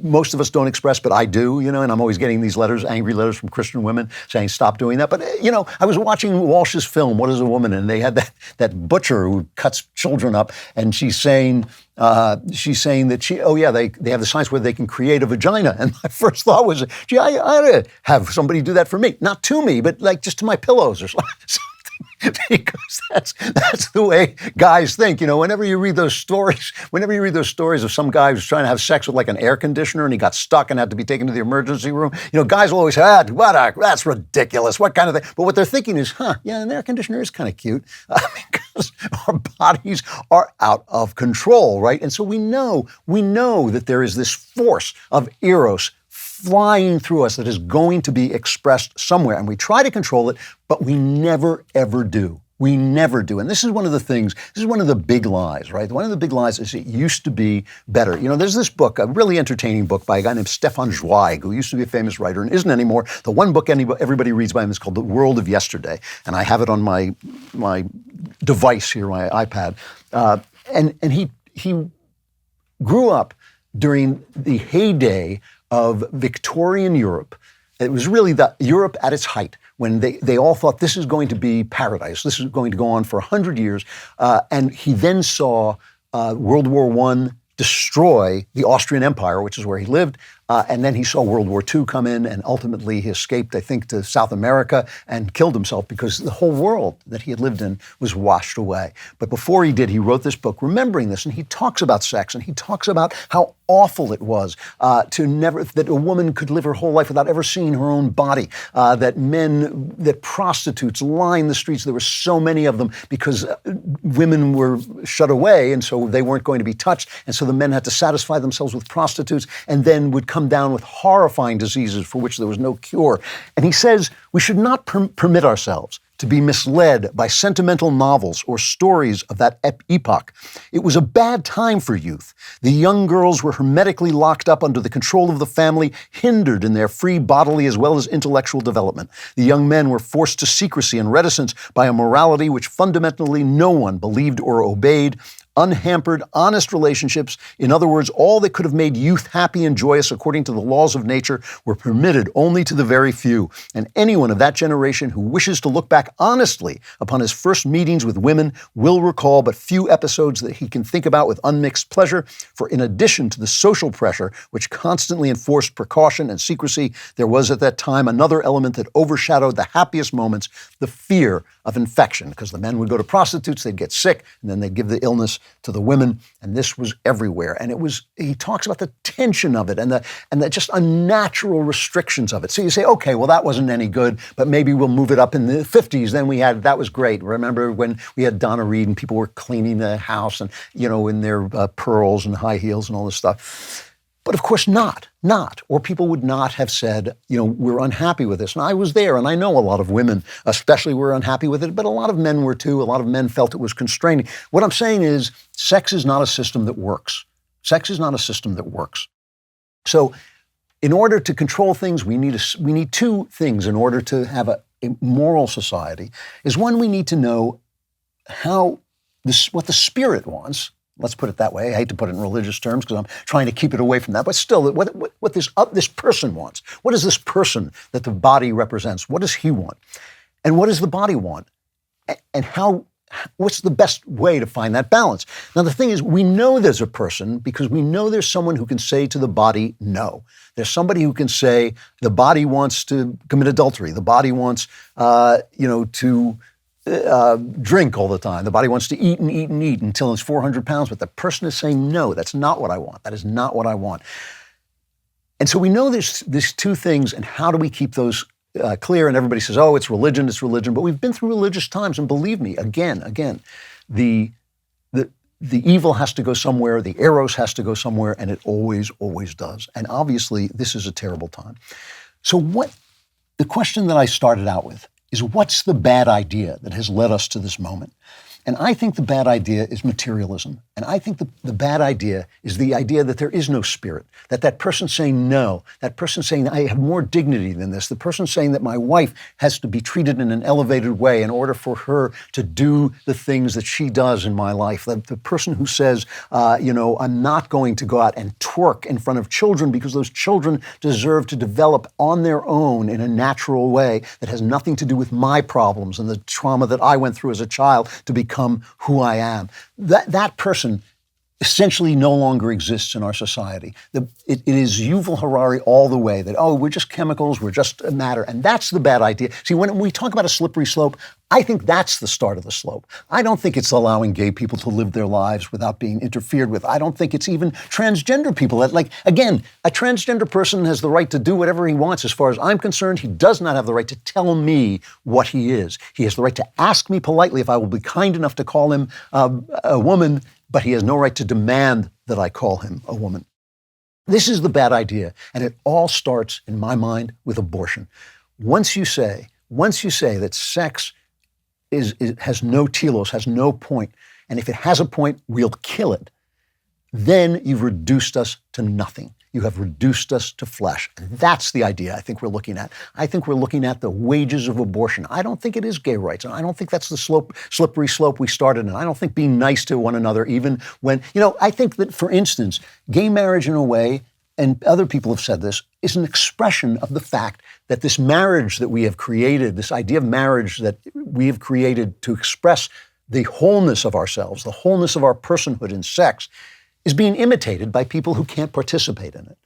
most of us don't express, but I do, and I'm always getting these angry letters from Christian women saying, stop doing that. But, I was watching Walsh's film, What is a Woman? And they had that butcher who cuts children up, and she's saying that they have the science where they can create a vagina. And my first thought was, gee, I ought to have somebody do that for me. Not to me, but like just to my pillows or something. Because that's the way guys think. Whenever you read those stories of some guy who's trying to have sex with like an air conditioner and he got stuck and had to be taken to the emergency room, guys will always say, that's ridiculous. What kind of thing? But what they're thinking is, an air conditioner is kind of cute, because our bodies are out of control, right? And so we know that there is this force of eros flying through us that is going to be expressed somewhere. And we try to control it, but we never, ever do. We never do. And this is one of the big lies, right? One of the big lies is it used to be better. There's this book, a really entertaining book by a guy named Stefan Zweig, who used to be a famous writer and isn't anymore. The one book everybody reads by him is called The World of Yesterday. And I have it on my device here, my iPad. And he grew up during the heyday of Victorian Europe. It was really Europe at its height, when they all thought this is going to be paradise. This is going to go on for 100 years. And he then saw World War I destroy the Austrian Empire, which is where he lived. And then he saw World War II come in, and ultimately he escaped, I think, to South America and killed himself because the whole world that he had lived in was washed away. But before he did, he wrote this book remembering this, and he talks about sex, and he talks about how awful it was that a woman could live her whole life without ever seeing her own body, that prostitutes lined the streets. There were so many of them because women were shut away, and so they weren't going to be touched, and so the men had to satisfy themselves with prostitutes, and then would come down with horrifying diseases for which there was no cure. And he says we should not permit ourselves to be misled by sentimental novels or stories of that epoch. It was a bad time for youth. The young girls were hermetically locked up under the control of the family, hindered in their free bodily as well as intellectual development. The young men were forced to secrecy and reticence by a morality which fundamentally no one believed or obeyed. Unhampered, honest relationships, in other words, all that could have made youth happy and joyous according to the laws of nature, were permitted only to the very few. And anyone of that generation who wishes to look back honestly upon his first meetings with women will recall but few episodes that he can think about with unmixed pleasure, for in addition to the social pressure which constantly enforced precaution and secrecy, there was at that time another element that overshadowed the happiest moments, the fear of infection, because the men would go to prostitutes, they'd get sick, and then they'd give the illness to the women, and this was everywhere. And he talks about the tension of it and the just unnatural restrictions of it. So you say, okay, well, that wasn't any good, but maybe we'll move it up in the 50s. Then that was great. Remember when we had Donna Reed and people were cleaning the house and, in their pearls and high heels and all this stuff. But of course not, or people would not have said, we're unhappy with this. And I was there, and I know a lot of women especially were unhappy with it, but a lot of men were too. A lot of men felt it was constraining. What I'm saying is sex is not a system that works. Sex is not a system that works. So in order to control things, we need two things in order to have a moral society. Is one, we need to know what the spirit wants. Let's put it that way. I hate to put it in religious terms because I'm trying to keep it away from that. But still, what this person wants. What is this person that the body represents? What does he want? And what does the body want? And what's the best way to find that balance? Now, the thing is, we know there's a person because we know there's someone who can say to the body, no. There's somebody who can say the body wants to commit adultery. The body wants, to drink all the time. The body wants to eat and eat and eat until it's 400 pounds, but the person is saying, no, that's not what I want. That is not what I want. And so we know there's these two things, and how do we keep those clear? And everybody says, oh, it's religion, but we've been through religious times, and believe me, again, the evil has to go somewhere, the eros has to go somewhere, and it always, always does. And obviously, this is a terrible time. So the question that I started out with is, what's the bad idea that has led us to this moment? And I think the bad idea is materialism. And I think the bad idea is the idea that there is no spirit, that person saying no, that person saying I have more dignity than this, the person saying that my wife has to be treated in an elevated way in order for her to do the things that she does in my life, the person who says, I'm not going to go out and twerk in front of children because those children deserve to develop on their own in a natural way that has nothing to do with my problems and the trauma that I went through as a child to become who I am. That person essentially no longer exists in our society. It is Yuval Harari all the way that, we're just chemicals, we're just matter. And that's the bad idea. See, when we talk about a slippery slope, I think that's the start of the slope. I don't think it's allowing gay people to live their lives without being interfered with. I don't think it's even transgender people. Again, a transgender person has the right to do whatever he wants. As far as I'm concerned, he does not have the right to tell me what he is. He has the right to ask me politely if I will be kind enough to call him a woman, but he has no right to demand that I call him a woman. This is the bad idea, and it all starts, in my mind, with abortion. Once you say that sex has no telos, has no point, and if it has a point, we'll kill it, then you've reduced us to nothing. You have reduced us to flesh. And that's the idea I think we're looking at. I think we're looking at the wages of abortion. I don't think it is gay rights. And I don't think that's the slippery slope we started in. I don't think being nice to one another, even when, I think that, for instance, gay marriage in a way, and other people have said this, is an expression of the fact that this marriage that we have created, this idea of marriage that we have created to express the wholeness of ourselves, the wholeness of our personhood in sex, is being imitated by people who can't participate in it.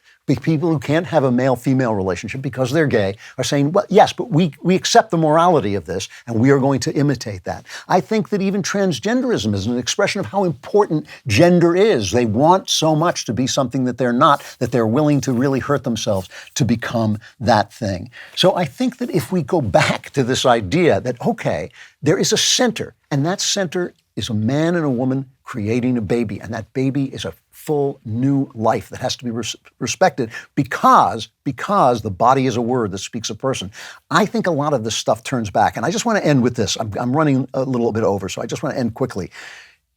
People who can't have a male-female relationship because they're gay are saying, well, yes, but we accept the morality of this and we are going to imitate that. I think that even transgenderism is an expression of how important gender is. They want so much to be something that they're not, that they're willing to really hurt themselves to become that thing. So I think that if we go back to this idea that, okay, there is a center, and that center is a man and a woman creating a baby, and that baby is a full new life that has to be respected because the body is a word that speaks a person. I think a lot of this stuff turns back, and I just want to end with this. I'm running a little bit over, so I just want to end quickly.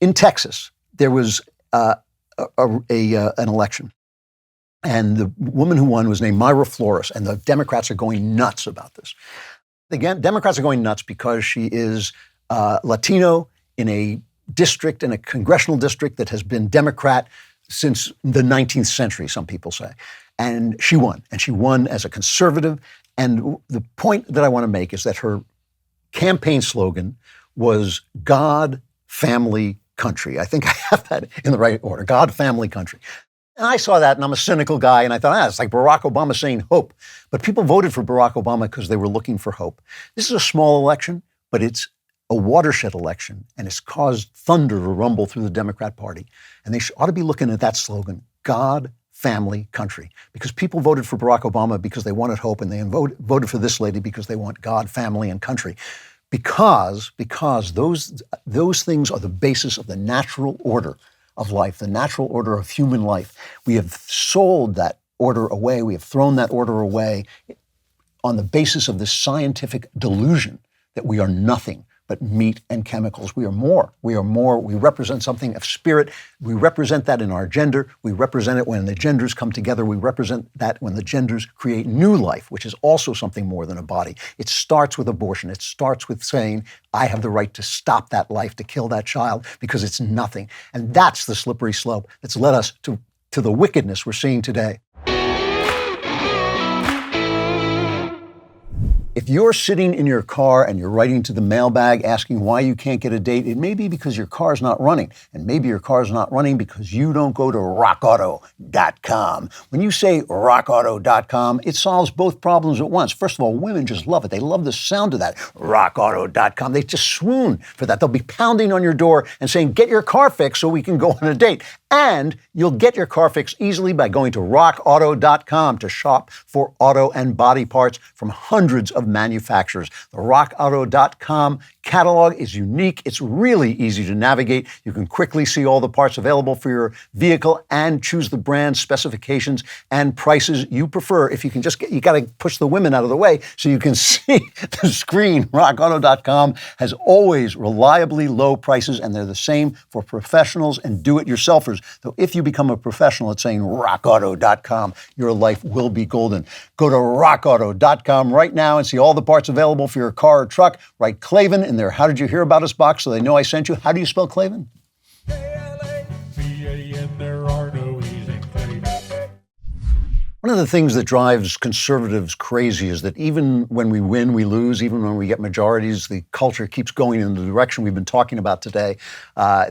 In Texas, there was an election, and the woman who won was named Myra Flores, and the Democrats are going nuts about this. Again, Democrats are going nuts because she is Latino in a district, in a congressional district that has been Democrat since the 19th century, some people say. And she won as a conservative. And the point that I want to make is that her campaign slogan was God, family, country. I think I have that in the right order, God, family, country. And I saw that, and I'm a cynical guy, and I thought, it's like Barack Obama saying hope. But people voted for Barack Obama because they were looking for hope. This is a small election, but it's a watershed election, and it's caused thunder to rumble through the Democrat Party. And they ought to be looking at that slogan, God, family, country, because people voted for Barack Obama because they wanted hope, and they voted for this lady because they want God, family, and country. Because those things are the basis of the natural order of life, the natural order of human life. We have sold that order away. We have thrown that order away on the basis of this scientific delusion that we are nothing but meat and chemicals. We are more. We are more. We represent something of spirit. We represent that in our gender. We represent it when the genders come together. We represent that when the genders create new life, which is also something more than a body. It starts with abortion. It starts with saying, I have the right to stop that life, to kill that child, because it's nothing. And that's the slippery slope that's led us to the wickedness we're seeing today. If you're sitting in your car and you're writing to the mailbag asking why you can't get a date, it may be because your car's not running. And maybe your car's not running because you don't go to rockauto.com. When you say rockauto.com, it solves both problems at once. First of all, women just love it. They love the sound of that. Rockauto.com. They just swoon for that. They'll be pounding on your door and saying, get your car fixed so we can go on a date. And you'll get your car fixed easily by going to rockauto.com to shop for auto and body parts from hundreds of manufacturers. The rockauto.com catalog is unique. It's really easy to navigate. You can quickly see all the parts available for your vehicle and choose the brand, specifications, and prices you prefer. If you can just you got to push the women out of the way so you can see the screen. rockauto.com has always reliably low prices, and they're the same for professionals and do-it-yourselfers. So if you become a professional at saying rockauto.com, your life will be golden. Go to rockauto.com right now and see all the parts available for your car or truck. Write Klavan in their How Did You Hear About Us box so they know I sent you. How do you spell Klavan? One of the things that drives conservatives crazy is that even when we win, we lose. Even when we get majorities, the culture keeps going in the direction we've been talking about today.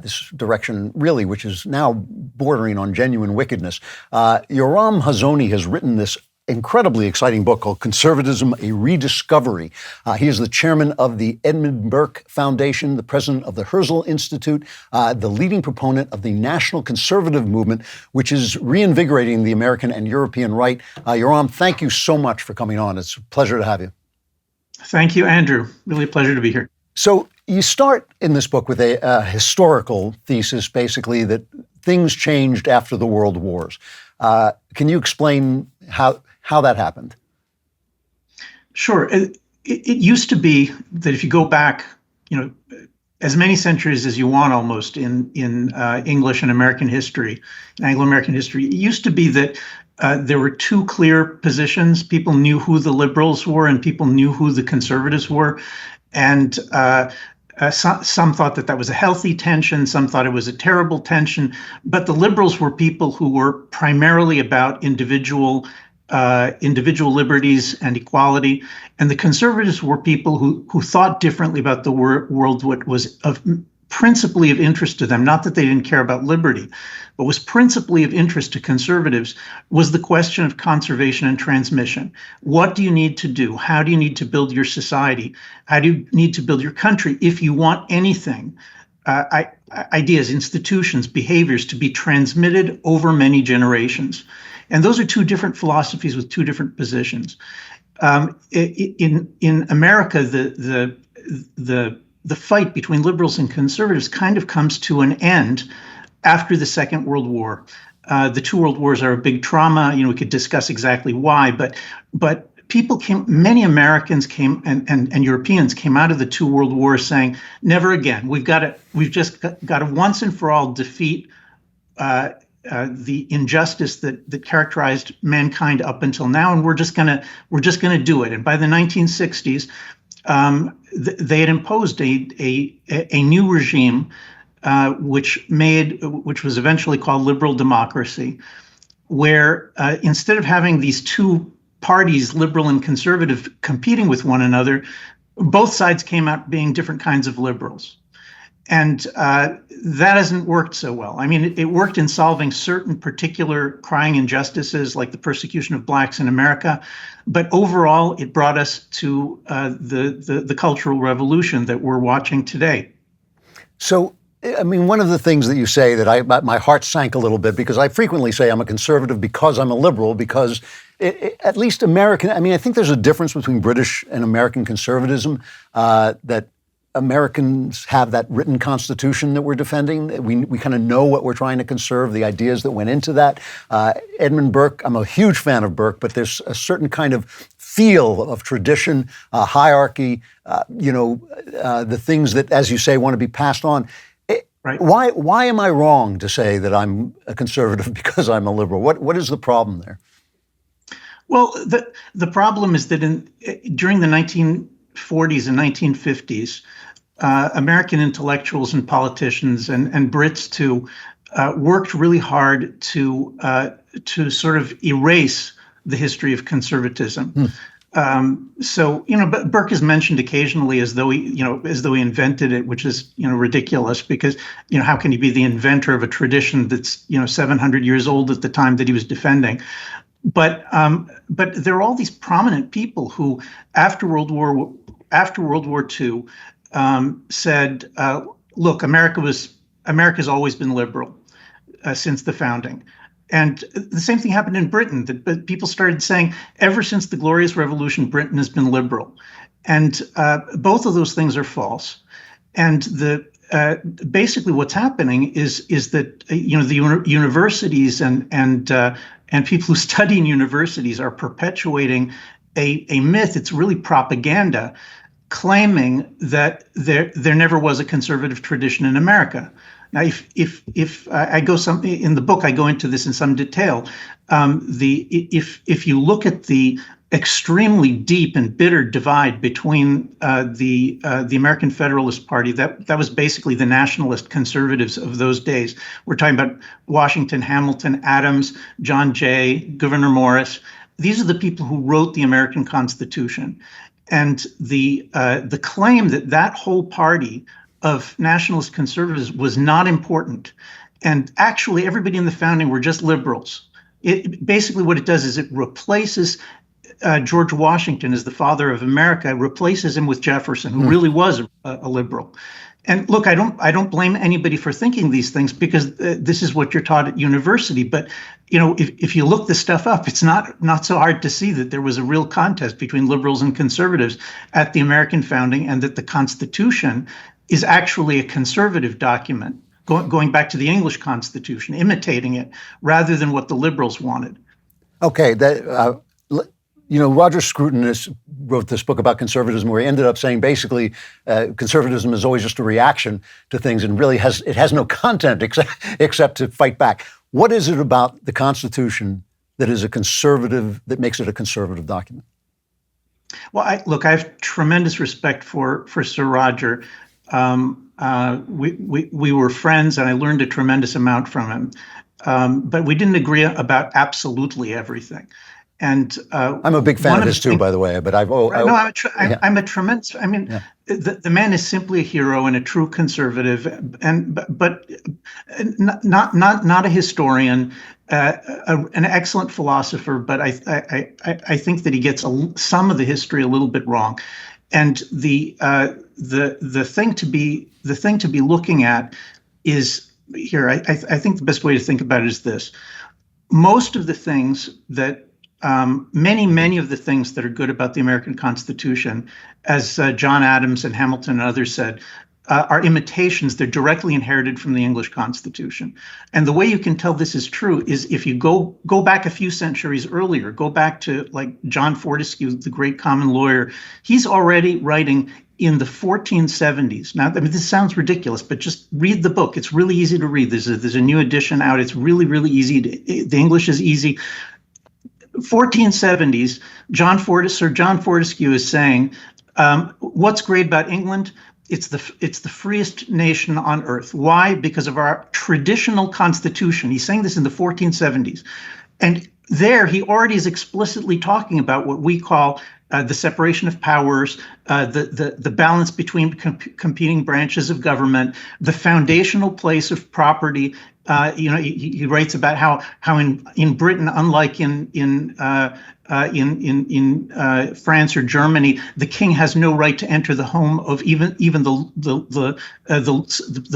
This direction, really, which is now bordering on genuine wickedness. Yoram Hazony has written this incredibly exciting book called Conservatism, a Rediscovery. He is the chairman of the Edmund Burke Foundation, the president of the Herzl Institute, the leading proponent of the National Conservative Movement, which is reinvigorating the American and European right. Yoram, thank you so much for coming on. It's a pleasure to have you. Thank you, Andrew. Really a pleasure to be here. So you start in this book with a historical thesis, basically, that things changed after the world wars. Can you explain how that happened? Sure. It used to be that if you go back, as many centuries as you want almost in English and American history, Anglo-American history, it used to be that there were two clear positions. People knew who the liberals were and people knew who the conservatives were. And some thought that was a healthy tension. Some thought it was a terrible tension. But the liberals were people who were primarily about individual liberties and equality, and the conservatives were people who thought differently about the world. What was principally of interest to them, not that they didn't care about liberty, but was principally of interest to conservatives, was the question of conservation and transmission. What do you need to do? How do you need to build your society? How do you need to build your country if you want anything? Ideas, institutions, behaviors to be transmitted over many generations. And those are two different philosophies with two different positions. In America, the the fight between liberals and conservatives kind of comes to an end after the Second World War. The two world wars are a big trauma. We could discuss exactly why, but many Americans came and Europeans came out of the two world wars saying, never again. We've just got to once and for all defeat the injustice that characterized mankind up until now, and we're just gonna do it. And by the 1960s, they had imposed a new regime, which was eventually called liberal democracy, where instead of having these two parties, liberal and conservative, competing with one another, both sides came out being different kinds of liberals. And that hasn't worked so well. I mean, it worked in solving certain particular crying injustices like the persecution of blacks in America, but overall it brought us to the Cultural Revolution that we're watching today. So, I mean, one of the things that you say that my heart sank a little bit, because I frequently say I'm a conservative because I'm a liberal, because at least American, I mean, I think there's a difference between British and American conservatism, that Americans have that written constitution that we're defending. We kind of know what we're trying to conserve, the ideas that went into that. Edmund Burke, I'm a huge fan of Burke, but there's a certain kind of feel of tradition, hierarchy, the things that, as you say, want to be passed on. Right. Why am I wrong to say that I'm a conservative because I'm a liberal? What is the problem there? Well, the problem is that during the 1940s and 1950s, American intellectuals and politicians and Brits too worked really hard to sort of erase the history of conservatism. But Burke is mentioned occasionally as though he invented it, which is ridiculous, because how can he be the inventor of a tradition that's 700 years old at the time that he was defending? But there are all these prominent people who, after World War II, said, "Look, America's always been liberal since the founding." And the same thing happened in Britain. That people started saying, ever since the Glorious Revolution, Britain has been liberal, and both of those things are false. And basically what's happening is that the universities and people who study in universities are perpetuating a myth. It's really propaganda, claiming that there never was a conservative tradition in America. Now, if I go in the book, I go into this in some detail. If you look at the extremely deep and bitter divide between the American Federalist Party, that was basically the nationalist conservatives of those days. We're talking about Washington, Hamilton, Adams, John Jay, Gouverneur Morris. These are the people who wrote the American Constitution, and the claim that whole party of nationalist conservatives was not important, and actually everybody in the founding were just liberals. Basically what it does is it replaces George Washington as the father of America, replaces him with Jefferson, who really was a liberal. And look, I don't blame anybody for thinking these things, because this is what you're taught at university. But if you look this stuff up, it's not so hard to see that there was a real contest between liberals and conservatives at the American founding, and that the Constitution is actually a conservative document, going back to the English Constitution, imitating it rather than what the liberals wanted. Okay, Roger Scruton wrote this book about conservatism, where he ended up saying basically conservatism is always just a reaction to things, and really has no content except to fight back. What is it about the Constitution that makes it a conservative document? Well, I have tremendous respect for Sir Roger. We were friends, and I learned a tremendous amount from him. But we didn't agree about absolutely everything. And I'm a big fan of his too, by the way. But I'm a tremendous. I mean, the man is simply a hero and a true conservative, but not a historian, an excellent philosopher. But I think that he gets some of the history a little bit wrong. And the thing to be looking at is here. I think the best way to think about it is this: most of the things that many of the things that are good about the American Constitution, as John Adams and Hamilton and others said, are imitations. They're directly inherited from the English Constitution. And the way you can tell this is true is if you go back a few centuries earlier, go back to like John Fortescue, the great common lawyer. He's already writing in the 1470s. Now, I mean, this sounds ridiculous, but just read the book. It's really easy to read. There's a new edition out. It's really easy. The English is easy. 1470s, Sir John Fortescue is saying, what's great about England? It's the freest nation on earth. Why? Because of our traditional constitution. He's saying this in the 1470s. And there he already is explicitly talking about what we call the separation of powers, the balance between competing branches of government, the foundational place of property. He writes about how in Britain, unlike in France or Germany, the king has no right to enter the home of even the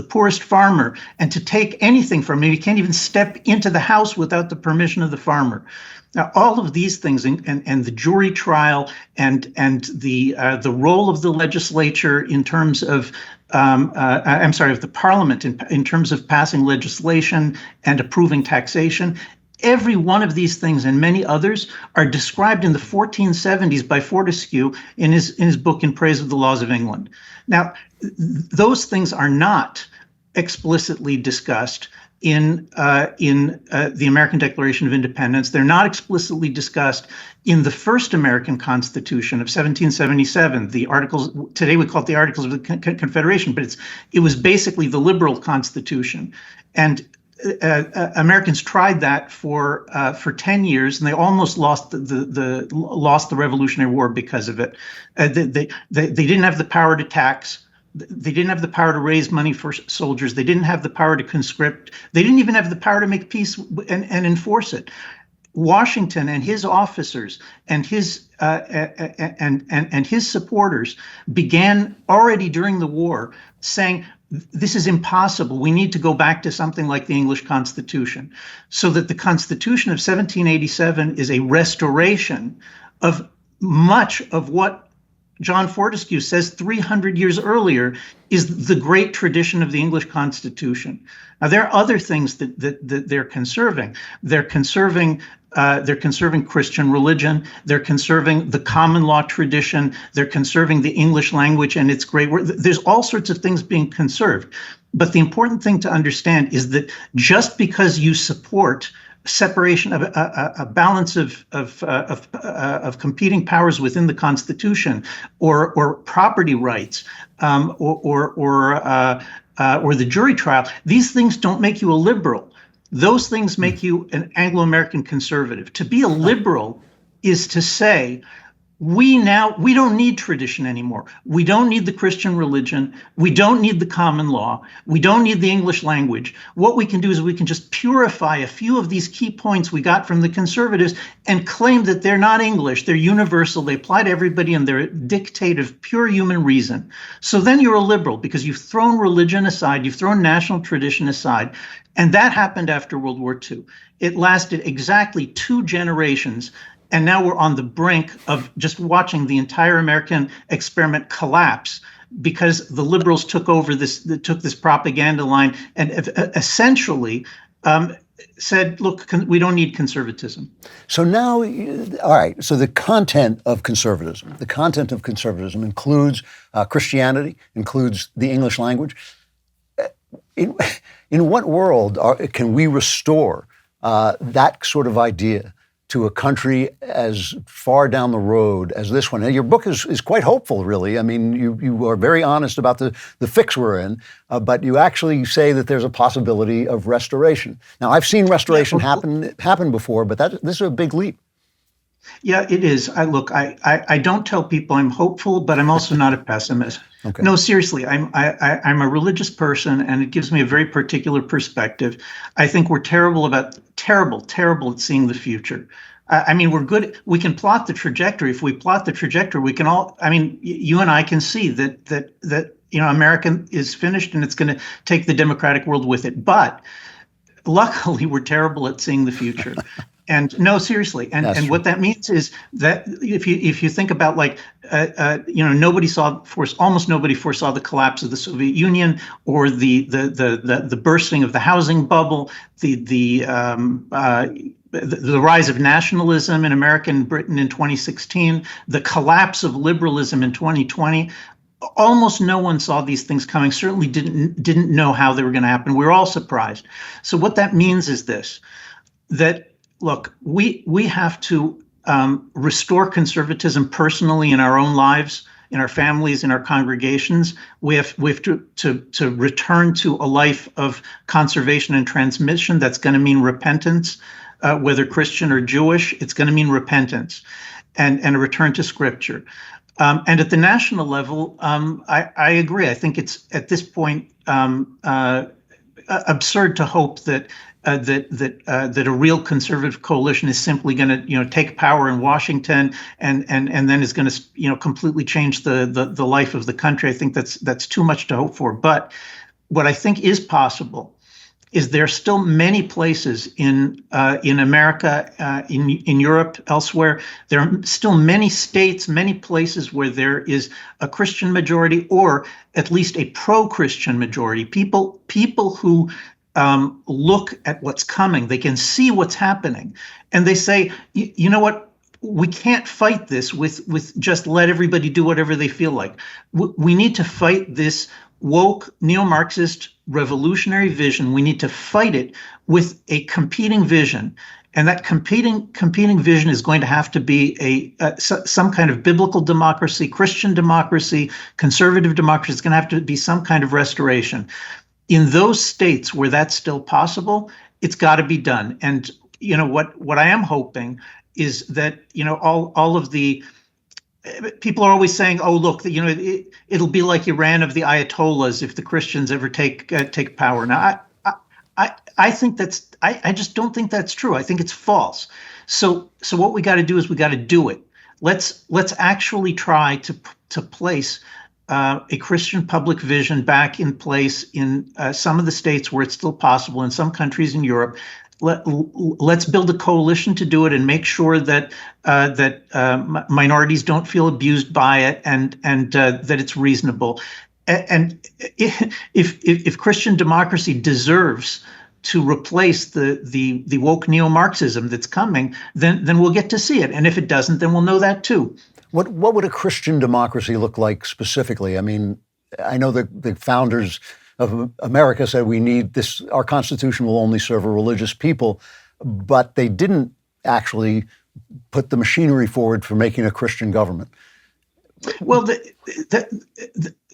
poorest farmer and to take anything from him. He can't even step into the house without the permission of the farmer. Now, all of these things and the jury trial and the role of the legislature in terms of of the parliament in terms of passing legislation and approving taxation. Every one of these things and many others are described in the 1470s by Fortescue in his book In Praise of the Laws of England. Now, those things are not explicitly discussed in the American Declaration of Independence. They're not explicitly discussed in the first American Constitution of 1777. The Articles, today we call it the Articles of the Confederation, but it was basically the liberal Constitution. And Americans tried that for 10 years, and they almost lost the Revolutionary War because of it. They didn't have the power to tax. They didn't have the power to raise money for soldiers. They didn't have the power to conscript. They didn't even have the power to make peace and enforce it. Washington and his officers and his supporters began already during the war saying, this is impossible. We need to go back to something like the English Constitution. So that the Constitution of 1787 is a restoration of much of what John Fortescue says 300 years earlier is the great tradition of the English Constitution. Now, there are other things that they're conserving. They're conserving Christian religion. They're conserving the common law tradition. They're conserving the English language and its great word. There's all sorts of things being conserved. But the important thing to understand is that just because you support separation of a balance of competing powers within the Constitution, or property rights, or the jury trial, these things don't make you a liberal. Those things make you an Anglo-American conservative. To be a liberal is to say, we don't need tradition anymore. We don't need the Christian religion. We don't need the common law. We don't need the English language. What we can do is we can just purify a few of these key points we got from the conservatives and claim that they're not English. They're universal. They apply to everybody and they're a dictate of pure human reason. So then you're a liberal because you've thrown religion aside. You've thrown national tradition aside. And that happened after World War II. It lasted exactly 2 generations. And now we're on the brink of just watching the entire American experiment collapse because the liberals took this propaganda line and essentially said, look, we don't need conservatism. So now, all right, so the content of conservatism includes Christianity, includes the English language. In what world can we restore that sort of idea to a country as far down the road as this one? And your book is quite hopeful, really. I mean, you are very honest about the fix we're in, but you actually say that there's a possibility of restoration. Now, I've seen restoration happen before, but this is a big leap. Yeah, it is. I don't tell people I'm hopeful, but I'm also not a pessimist. Okay. No, seriously, I'm a religious person, and it gives me a very particular perspective. I think we're terrible at seeing the future. I mean, we're good. We can plot the trajectory. If we plot the trajectory, we can all. I mean, you and I can see that America is finished, and it's going to take the democratic world with it. But luckily, we're terrible at seeing the future. And no, seriously, and what that means is that if you think about like almost nobody foresaw the collapse of the Soviet Union or the bursting of the housing bubble, the rise of nationalism in America and Britain in 2016, the collapse of liberalism in 2020. Almost no one saw these things coming. Certainly didn't know how they were going to happen. We were all surprised. So what that means is this: that look, we have to restore conservatism personally in our own lives, in our families, in our congregations. We have to return to a life of conservation and transmission. That's going to mean repentance, whether Christian or Jewish. It's going to mean repentance and a return to Scripture. And at the national level, I agree. I think it's at this point absurd to hope that a real conservative coalition is simply going to take power in Washington and then is going to completely change the life of the country. I think that's too much to hope for. But what I think is possible is there are still many places in America, in Europe, elsewhere. There are still many states, many places where there is a Christian majority, or at least a pro-Christian majority. People who look at what's coming. They can see what's happening, and they say, you know what? We can't fight this with just let everybody do whatever they feel like. We need to fight this woke neo-Marxist revolutionary vision. We need to fight it with a competing vision, and that competing vision is going to have to be some kind of biblical democracy, Christian democracy, conservative democracy. It's going to have to be some kind of restoration. In those states where that's still possible, it's got to be done. And what I am hoping is that all of the people are always saying, "Oh, look, it'll be like Iran of the Ayatollahs if the Christians ever take power." Now, I think I just don't think that's true. I think it's false. So what we got to do is we got to do it. Let's actually try to place a Christian public vision back in place in some of the states where it's still possible, in some countries in Europe. Let's build a coalition to do it and make sure that minorities don't feel abused by it, and that it's reasonable. And if Christian democracy deserves to replace the woke neo-Marxism that's coming, then we'll get to see it. And if it doesn't, then we'll know that too. What would a Christian democracy look like specifically? I mean, I know that the founders of America said we need this, our Constitution will only serve a religious people, but they didn't actually put the machinery forward for making a Christian government. Well,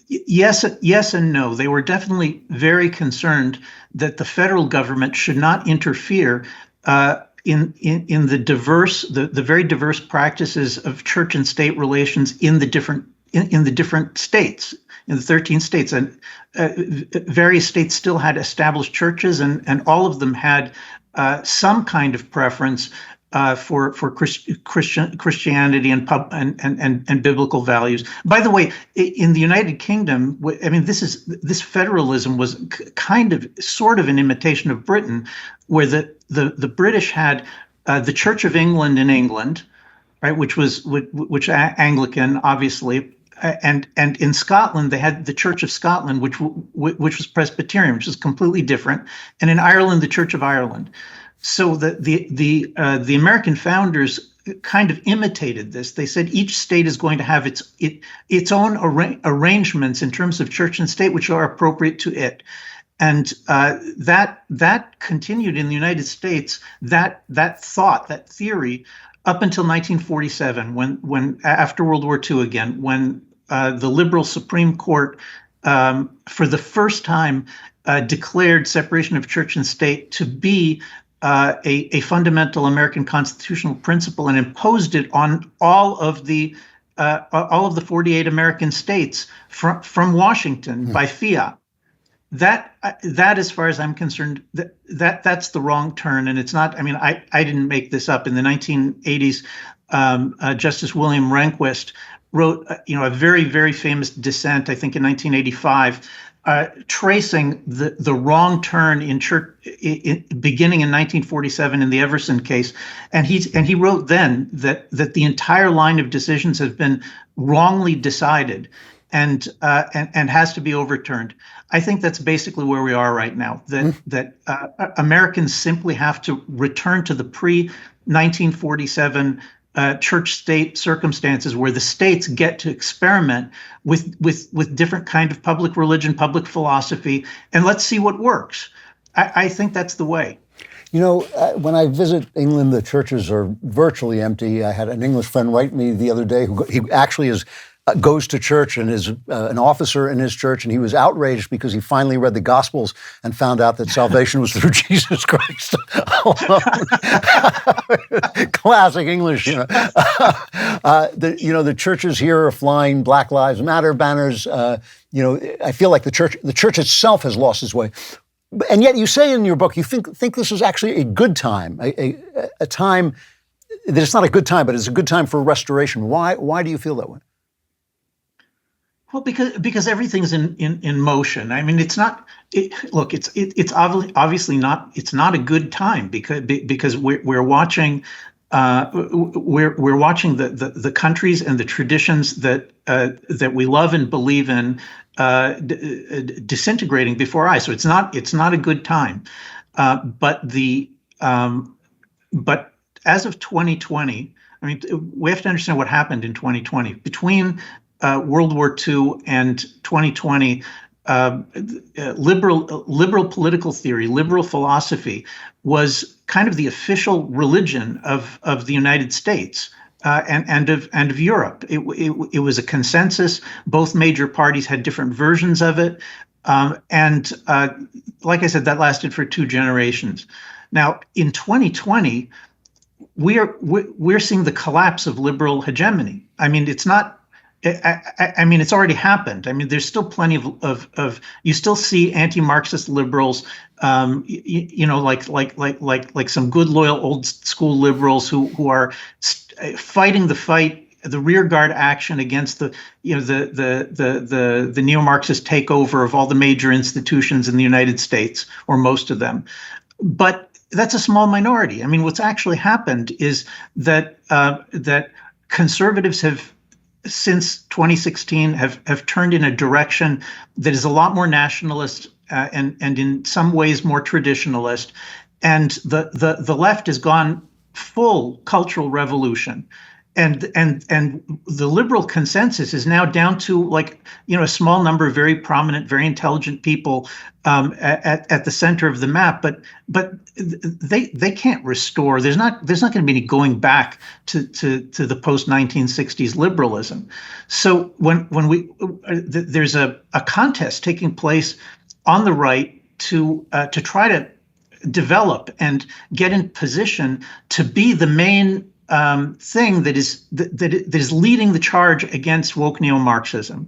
yes and no. They were definitely very concerned that the federal government should not interfere in the very diverse practices of church and state relations in the different states, in the 13 states. And various states still had established churches, and all of them had some kind of preference for Christianity and biblical values. By the way, in the United Kingdom, I mean, this federalism was sort of an imitation of Britain, where the British had the Church of England in England, right, which Anglican, obviously. And in Scotland, they had the Church of Scotland, which was Presbyterian, which is completely different. And in Ireland, the Church of Ireland. So the American founders kind of imitated this. They said each state is going to have its own arrangements in terms of church and state, which are appropriate to it. And that continued in the United States. That thought, that theory, up until 1947, when after World War II again, when the liberal Supreme Court, for the first time, declared separation of church and state to be a fundamental American constitutional principle and imposed it on all of the 48 American states from Washington by fiat. That, as far as I'm concerned, that's the wrong turn, and it's not. I mean, I didn't make this up. In the 1980s, Justice William Rehnquist wrote, a very, very famous dissent, I think in 1985, tracing the wrong turn in church beginning in 1947 in the Everson case, and he wrote then that the entire line of decisions has been wrongly decided and has to be overturned. I think that's basically where we are right now. That Americans simply have to return to the pre-1947 church-state circumstances where the states get to experiment with different kind of public religion, public philosophy, and let's see what works. I think that's the way. You know, when I visit England, the churches are virtually empty. I had an English friend write me the other day who he actually goes to church and is an officer in his church, and he was outraged because he finally read the Gospels and found out that salvation was through Jesus Christ alone. Classic English, you know. The churches here are flying Black Lives Matter banners. I feel like the church itself has lost its way. And yet you say in your book you think this is actually a good time, a time that it's not a good time, but it's a good time for restoration. Why do you feel that way? Well, because everything's in motion. I mean, it's not. It's obviously not. It's not a good time because we're watching. We're watching the countries and the traditions that we love and believe in disintegrating before our eyes. So it's not a good time. But as of 2020, I mean, we have to understand what happened in 2020 between World War II and 2020. Liberal political theory, liberal philosophy was kind of the official religion of the United States and of Europe. It was a consensus. Both major parties had different versions of it, and like I said, that lasted for 2 generations. Now, in 2020, we're seeing the collapse of liberal hegemony. I mean, it's not. I mean, it's already happened. I mean, there's still plenty of you still see anti-Marxist liberals, like some good, loyal, old school liberals who are fighting the fight, the rearguard action against the neo-Marxist takeover of all the major institutions in the United States, or most of them. But that's a small minority. I mean, what's actually happened is that conservatives have, since 2016, have turned in a direction that is a lot more nationalist and in some ways more traditionalist, and the left has gone full cultural revolution, and the liberal consensus is now down to a small number of very prominent, very intelligent people at the center of the map, but they can't restore. There's not going to be any going back to the post 1960s liberalism. So when there's a contest taking place on the right to try to develop and get in position to be the main thing that is leading the charge against woke neo-Marxism.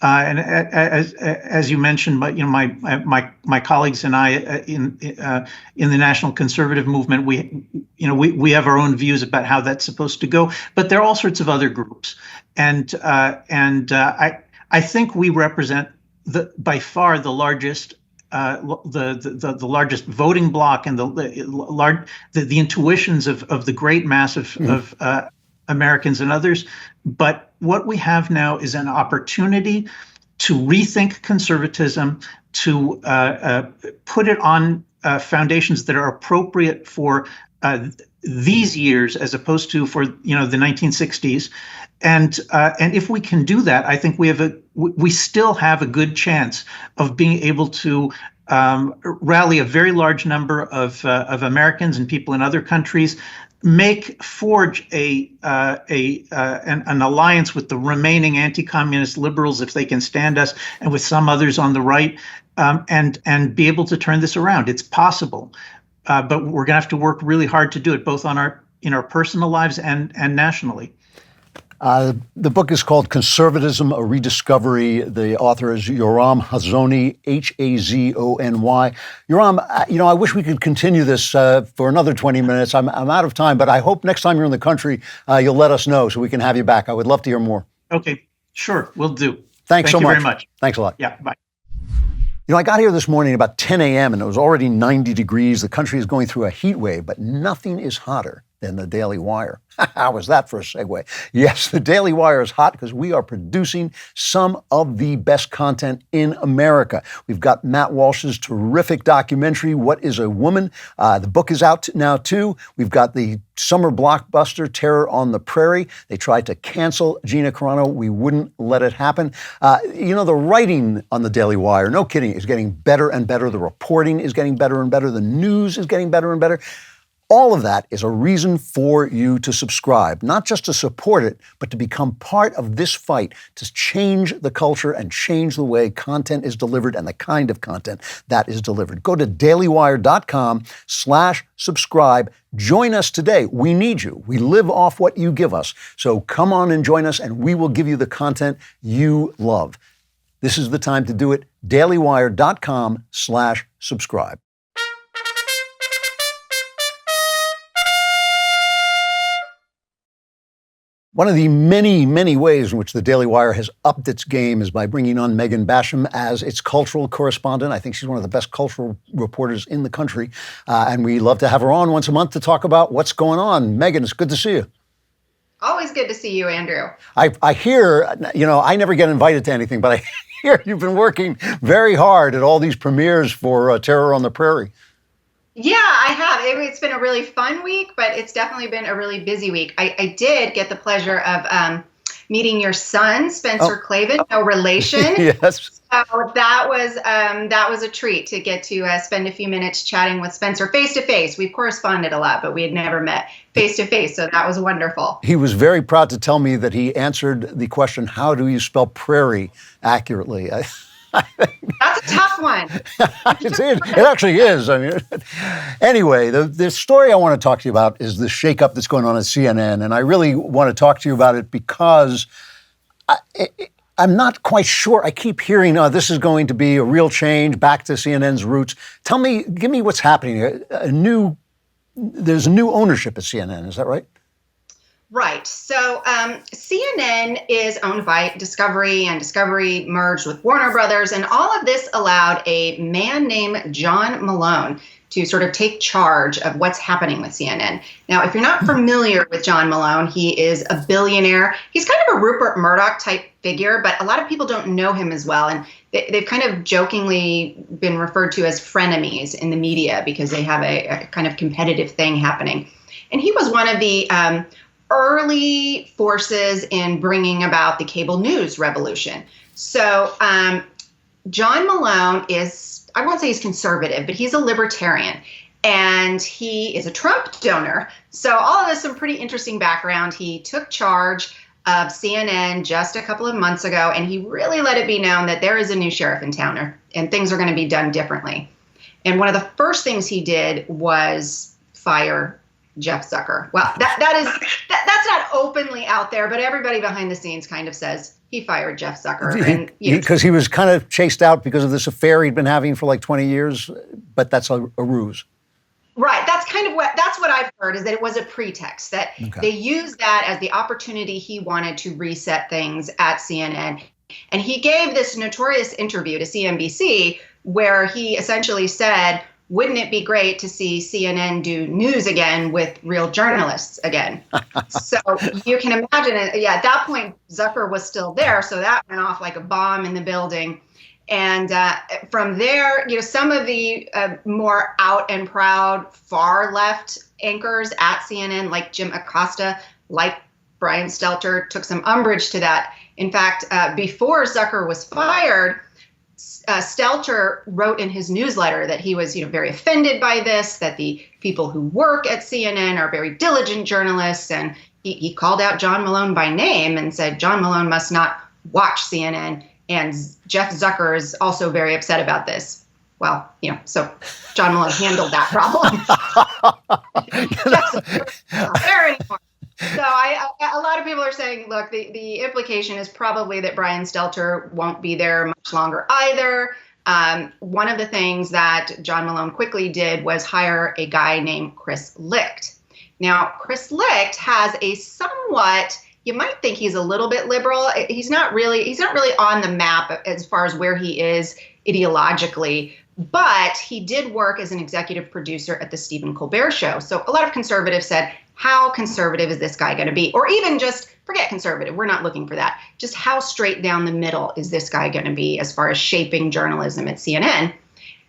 And as you mentioned, my colleagues and I in the national conservative movement, we have our own views about how that's supposed to go. But there are all sorts of other groups, and I think we represent by far the largest. The largest voting bloc and the intuitions of the great mass of Americans and others. But what we have now is an opportunity to rethink conservatism, to put it on foundations that are appropriate for these years as opposed to for the 1960s. And if we can do that, I think we still have a good chance of being able to rally a very large number of Americans and people in other countries, forge an alliance with the remaining anti-communist liberals if they can stand us, and with some others on the right, and be able to turn this around. It's possible, but we're going to have to work really hard to do it, both in our personal lives and nationally. The book is called Conservatism, A Rediscovery. The author is Yoram Hazony, Hazony. Yoram, I wish we could continue this for another 20 minutes. I'm out of time, but I hope next time you're in the country, you'll let us know so we can have you back. I would love to hear more. Okay, sure, will do. Thanks so much. Thank you very much. Thanks a lot. Yeah, bye. You know, I got here this morning about 10 a.m. and it was already 90 degrees. The country is going through a heat wave, but nothing is hotter than the Daily Wire. How was that for a segue? Yes, the Daily Wire is hot because we are producing some of the best content in America. We've got Matt Walsh's terrific documentary, What is a Woman? The book is out now, too. We've got the summer blockbuster, Terror on the Prairie. They tried to cancel Gina Carano. We wouldn't let it happen. You know, the writing on the Daily Wire, no kidding, is getting better and better. The reporting is getting better and better. The news is getting better and better. All of that is a reason for you to subscribe, not just to support it, but to become part of this fight to change the culture and change the way content is delivered and the kind of content that is delivered. Go to dailywire.com/subscribe. Join us today. We need you. We live off what you give us. So come on and join us and we will give you the content you love. This is the time to do it. dailywire.com/subscribe. One of the many, many ways in which the Daily Wire has upped its game is by bringing on Megan Basham as its cultural correspondent. I think she's one of the best cultural reporters in the country, and we love to have her on once a month to talk about what's going on. Megan, it's good to see you. Always good to see you, Andrew. I hear, you know, I never get invited to anything, but I hear you've been working very hard at all these premieres for Terror on the Prairie. Yeah, I have. It's been a really fun week, but it's definitely been a really busy week. I did get the pleasure of meeting your son, Spencer Klavan, no relation. Yes. So that was a treat to get to spend a few minutes chatting with Spencer face to face. We've corresponded a lot, but we had never met face to face. So that was wonderful. He was very proud to tell me that he answered the question, how do you spell prairie accurately? That's a tough one. It actually is. I mean, anyway, the story I want to talk to you about is the shakeup that's going on at CNN. And I really want to talk to you about it because I'm not quite sure. I keep hearing, this is going to be a real change back to CNN's roots. Give me what's happening. There's a new ownership at CNN. Is that right? Right. So CNN is owned by Discovery, and Discovery merged with Warner Brothers. And all of this allowed a man named John Malone to sort of take charge of what's happening with CNN. Now, if you're not familiar with John Malone, he is a billionaire. He's kind of a Rupert Murdoch type figure, but a lot of people don't know him as well. And they've kind of jokingly been referred to as frenemies in the media because they have a kind of competitive thing happening. And he was one of the early forces in bringing about the cable news revolution. So John Malone is, I won't say he's conservative, but he's a libertarian. And he is a Trump donor. So all of this, some pretty interesting background. He took charge of CNN just a couple of months ago, and he really let it be known that there is a new sheriff in town, and things are going to be done differently. And one of the first things he did was fire Jeff Zucker. Well, that's not openly out there, but everybody behind the scenes kind of says he fired Jeff Zucker. Because he was kind of chased out because of this affair he'd been having for like 20 years, but that's a ruse. Right. That's what I've heard, is that it was a pretext, that they used that as the opportunity he wanted to reset things at CNN. And he gave this notorious interview to CNBC where he essentially said, wouldn't it be great to see CNN do news again with real journalists again? So you can imagine it. Yeah, at that point, Zucker was still there. So that went off like a bomb in the building. And from there, some of the more out and proud far left anchors at CNN, like Jim Acosta, like Brian Stelter, took some umbrage to that. In fact, before Zucker was fired, Stelter wrote in his newsletter that he was, very offended by this, that the people who work at CNN are very diligent journalists. And he called out John Malone by name and said, John Malone must not watch CNN. And Jeff Zucker is also very upset about this. Well, so John Malone handled that problem. Jeff Zucker's not there anymore. So a lot of people are saying, look, the implication is probably that Brian Stelter won't be there much longer either. One of the things that John Malone quickly did was hire a guy named Chris Licht. Now, Chris Licht has a somewhat, you might think he's a little bit liberal. He's not really on the map as far as where he is ideologically, but he did work as an executive producer at the Stephen Colbert Show. So a lot of conservatives said, how conservative is this guy going to be? Or even just forget conservative. We're not looking for that. Just how straight down the middle is this guy going to be as far as shaping journalism at CNN?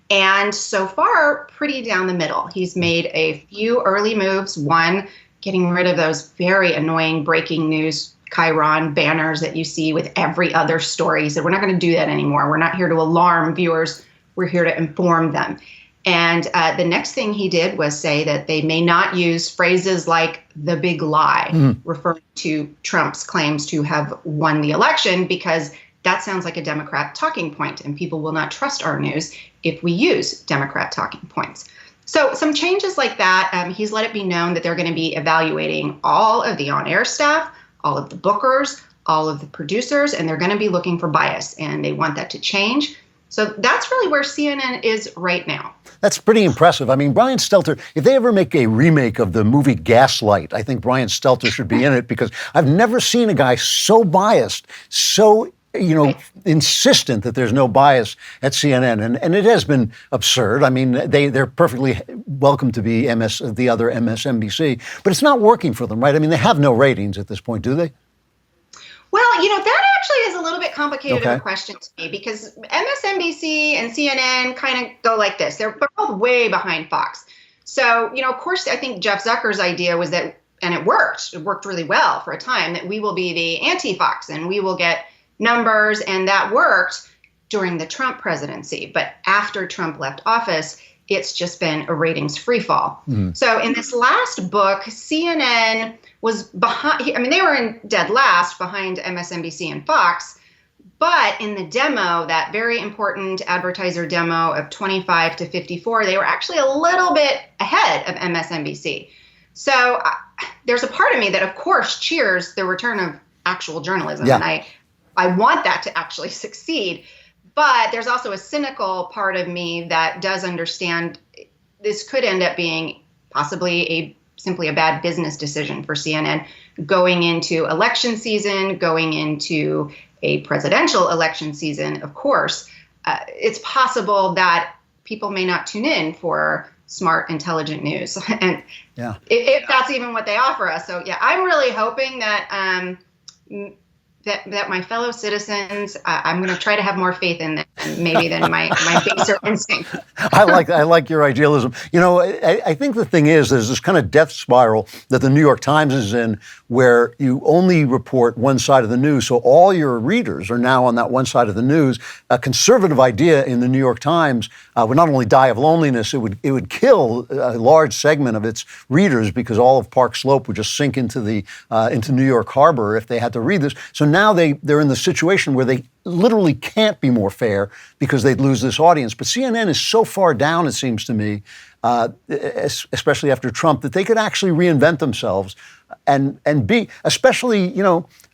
And so far, pretty down the middle. He's made a few early moves. One, getting rid of those very annoying breaking news Chiron banners that you see with every other story. He said, we're not going to do that anymore. We're not here to alarm viewers. We're here to inform them. And the next thing he did was say that they may not use phrases like the big lie, referring to Trump's claims to have won the election, because that sounds like a Democrat talking point, and people will not trust our news if we use Democrat talking points. So some changes like that. He's let it be known that they're going to be evaluating all of the on-air staff, all of the bookers, all of the producers, and they're going to be looking for bias, and they want that to change. So that's really where CNN is right now. That's pretty impressive. I mean, Brian Stelter, if they ever make a remake of the movie Gaslight, I think Brian Stelter should be in it, because I've never seen a guy so biased, so insistent that there's no bias at CNN. And it has been absurd. I mean, they're perfectly welcome to be the other MSNBC, but it's not working for them, right? I mean, they have no ratings at this point, do they? Well, that actually is a little bit complicated of a question to me, because MSNBC and CNN kind of go like this. They're both way behind Fox. So, of course, I think Jeff Zucker's idea was that, and it worked really well for a time, that we will be the anti-Fox and we will get numbers, and that worked during the Trump presidency. But after Trump left office, it's just been a ratings free fall. So in this last book, CNN was behind. I mean, they were in dead last behind MSNBC and Fox. But in the demo, that very important advertiser demo of 25 to 54, they were actually a little bit ahead of MSNBC. So there's a part of me that, of course, cheers the return of actual journalism. Yeah. And I want that to actually succeed. But there's also a cynical part of me that does understand this could end up being possibly simply a bad business decision for CNN going into election season, going into a presidential election season. Of course, it's possible that people may not tune in for smart, intelligent news. And if that's even what they offer us. So, I'm really hoping that that my fellow citizens, I'm going to try to have more faith in them maybe than my baser instinct. I like your idealism. I think the thing is, there's this kind of death spiral that the New York Times is in, where you only report one side of the news. So all your readers are now on that one side of the news. A conservative idea in the New York Times would not only die of loneliness, it would kill a large segment of its readers, because all of Park Slope would just sink into New York Harbor if they had to read this. So now they're in the situation where they literally can't be more fair, because they'd lose this audience. But CNN is so far down, it seems to me, especially after Trump, that they could actually reinvent themselves and be, especially,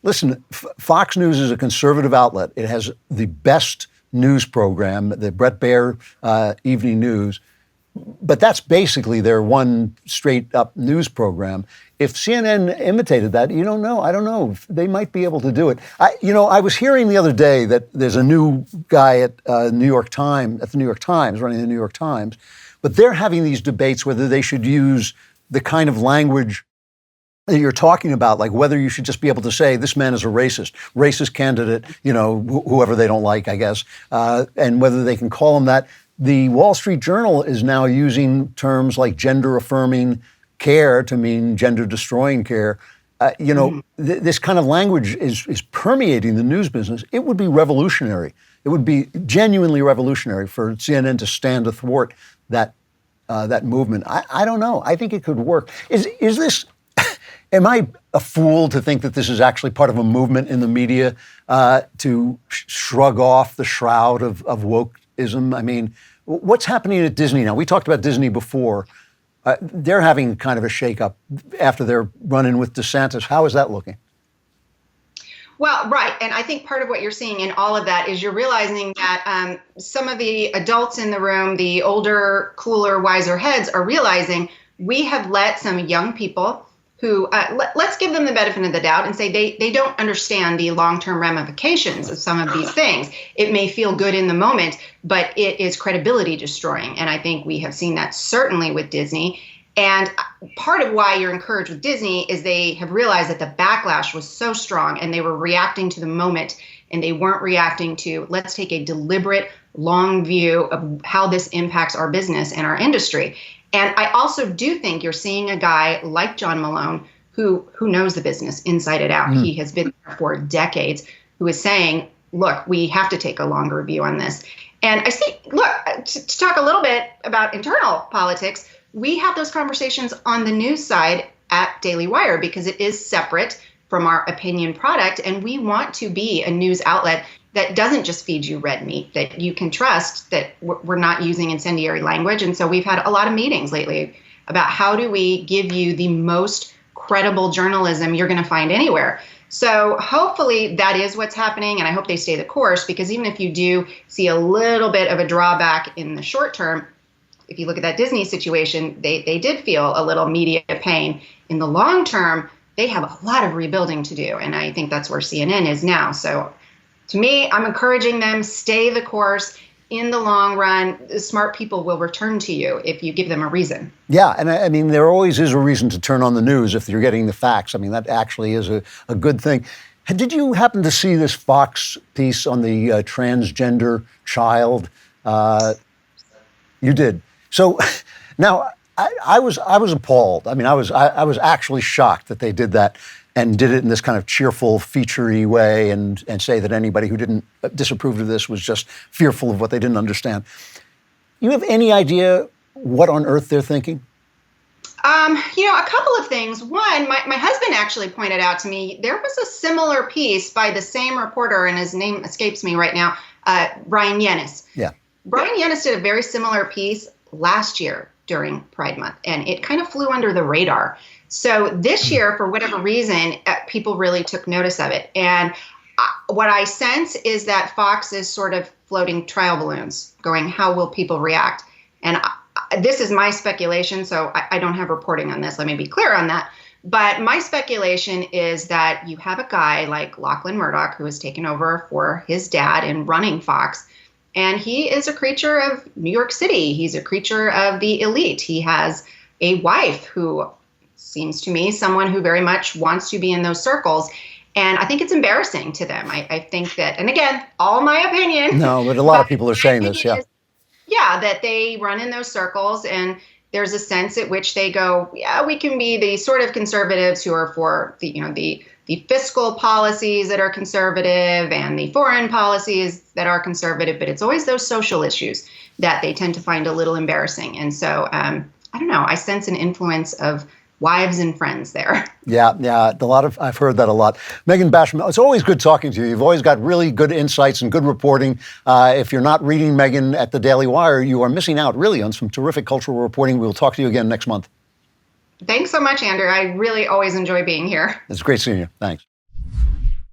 listen, Fox News is a conservative outlet. It has the best news program, the Bret Baier Evening News. But that's basically their one straight up news program. If CNN imitated that, I don't know. They might be able to do it. I was hearing the other day that there's a new guy at the New York Times, running the New York Times, but they're having these debates whether they should use the kind of language that you're talking about, like whether you should just be able to say this man is a racist candidate, whoever they don't like, I guess, and whether they can call him that. The Wall Street Journal is now using terms like gender-affirming care to mean gender-destroying care. This kind of language is permeating the news business. It would be revolutionary. It would be genuinely revolutionary for CNN to stand athwart that movement. I don't know. I think it could work. Is this? Am I a fool to think that this is actually part of a movement in the media to shrug off the shroud of wokeism? I mean, what's happening at Disney now? We talked about Disney before. They're having kind of a shakeup after their run-in with DeSantis. How is that looking? Well, right. And I think part of what you're seeing in all of that is you're realizing that some of the adults in the room, the older, cooler, wiser heads, are realizing we have let some young people who, let's give them the benefit of the doubt and say they don't understand the long-term ramifications of some of these things. It may feel good in the moment, but it is credibility destroying. And I think we have seen that certainly with Disney. And part of why you're encouraged with Disney is they have realized that the backlash was so strong and they were reacting to the moment and they weren't reacting to, let's take a deliberate, long view of how this impacts our business and our industry. And I also do think you're seeing a guy like John Malone who knows the business inside and out. He has been there for decades, who is saying, look, we have to take a longer view on this. And I see, look, to talk a little bit about internal politics, we have those conversations on the news side at Daily Wire because it is separate from our opinion product. And we want to be a news outlet that doesn't just feed you red meat, that you can trust that we're not using incendiary language. And so we've had a lot of meetings lately about how do we give you the most credible journalism you're going to find anywhere. So hopefully that is what's happening. And I hope they stay the course, because even if you do see a little bit of a drawback in the short term, if you look at that Disney situation, they did feel a little media pain. In the long term, they have a lot of rebuilding to do. And I think that's where CNN is now. So to me, I'm encouraging them, stay the course. In the long run, smart people will return to you if you give them a reason. Yeah, and I mean, there always is a reason to turn on the news if you're getting the facts. I mean, that actually is a good thing. Did you happen to see this Fox piece on the transgender child? You did. So now I was appalled. I mean, I was actually shocked that they did that and did it in this kind of cheerful, feature-y way and say that anybody who didn't disapprove of this was just fearful of what they didn't understand. You have any idea what on earth they're thinking? A couple of things. One, my husband actually pointed out to me, there was a similar piece by the same reporter, and his name escapes me right now, Brian Yennis. Yeah. Brian Yennis did a very similar piece last year during Pride Month, and it kind of flew under the radar. So this year, for whatever reason, people really took notice of it. And what I sense is that Fox is sort of floating trial balloons, going, how will people react? And this is my speculation, so I don't have reporting on this. Let me be clear on that. But my speculation is that you have a guy like Lachlan Murdoch, who has taken over for his dad in running Fox. And he is a creature of New York City. He's a creature of the elite. He has a wife who seems to me someone who very much wants to be in those circles. And I think it's embarrassing to them. I think that, and again, all my opinion. No, but a lot of people are saying this, yeah. Yeah, that they run in those circles, and there's a sense at which they go, yeah, we can be the sort of conservatives who are for the fiscal policies that are conservative and the foreign policies that are conservative, but it's always those social issues that they tend to find a little embarrassing. And so, I don't know, I sense an influence of wives and friends there. Yeah, I've heard that a lot. Megan Basham, it's always good talking to you. You've always got really good insights and good reporting. If you're not reading Megan at the Daily Wire, you are missing out really on some terrific cultural reporting. We'll talk to you again next month. Thanks so much, Andrew. I really always enjoy being here. It's great seeing you. Thanks.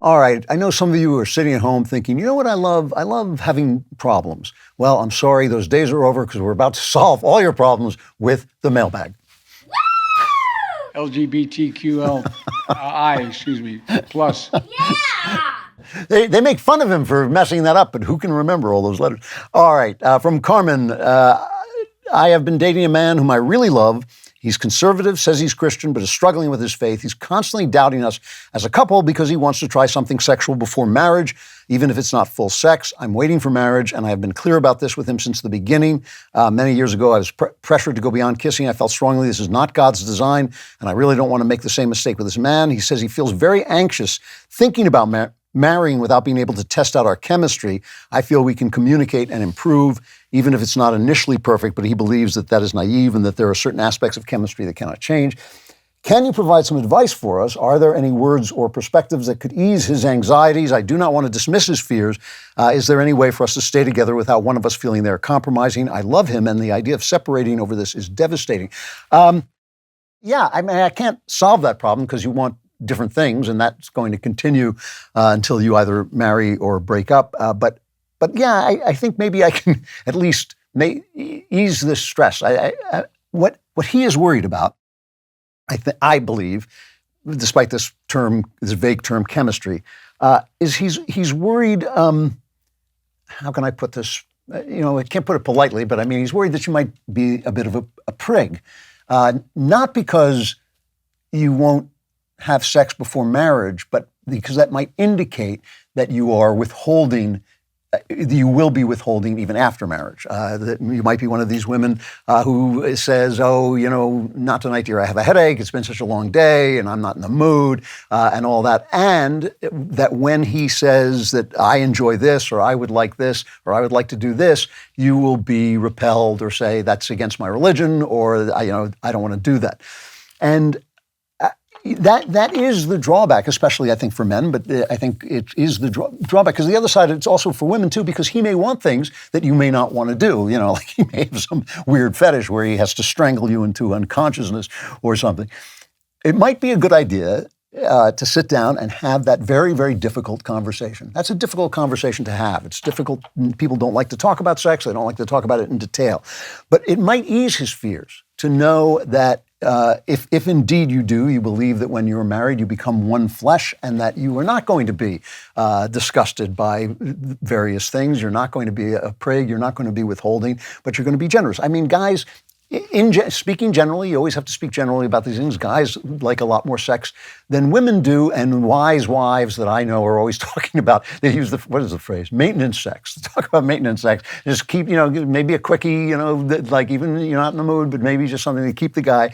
All right. I know some of you are sitting at home thinking, you know what I love? I love having problems. Well, I'm sorry. Those days are over because we're about to solve all your problems with the mailbag. LGBTQI, plus. Yeah! They make fun of him for messing that up, but who can remember all those letters? All right. From Carmen, I have been dating a man whom I really love. He's conservative, says he's Christian, but is struggling with his faith. He's constantly doubting us as a couple because he wants to try something sexual before marriage, even if it's not full sex. I'm waiting for marriage, and I have been clear about this with him since the beginning. Many years ago, I was pressured to go beyond kissing. I felt strongly this is not God's design, and I really don't want to make the same mistake with this man. He says he feels very anxious thinking about marrying without being able to test out our chemistry. I feel we can communicate and improve, even if it's not initially perfect, but he believes that that is naive and that there are certain aspects of chemistry that cannot change. Can you provide some advice for us? Are there any words or perspectives that could ease his anxieties? I do not want to dismiss his fears. Is there any way for us to stay together without one of us feeling they're compromising? I love him, and the idea of separating over this is devastating. Yeah, I mean, I can't solve that problem because you want different things, and that's going to continue until you either marry or break up. But yeah, I think maybe I can at least ease this stress. What he is worried about I believe, despite this vague term, chemistry, is he's worried. How can I put this? I can't put it politely, but I mean, he's worried that you might be a bit of a prig, not because you won't have sex before marriage, but because that might indicate that you are withholding. You will be withholding even after marriage. That you might be one of these women who says, "Oh, not tonight, dear. I have a headache. It's been such a long day, and I'm not in the mood," and all that. And that when he says that I enjoy this, or I would like this, or I would like to do this, you will be repelled or say that's against my religion, or I don't want to do that. And that is the drawback, especially I think for men, but I think it is the drawback because the other side, it's also for women too, because he may want things that you may not want to do. Like he may have some weird fetish where he has to strangle you into unconsciousness or something. It might be a good idea to sit down and have that very, very difficult conversation. That's a difficult conversation to have. It's difficult. People don't like to talk about sex. They don't like to talk about it in detail. But it might ease his fears to know that if indeed you believe that when you're married you become one flesh and that you are not going to be disgusted by various things, you're not going to be a prig, you're not going to be withholding, but you're going to be generous. I mean, guys, speaking generally, you always have to speak generally about these things. Guys like a lot more sex than women do, and wise wives that I know are always talking about, they use what is the phrase? Maintenance sex. Talk about maintenance sex. Just keep, maybe a quickie, like even you're not in the mood, but maybe just something to keep the guy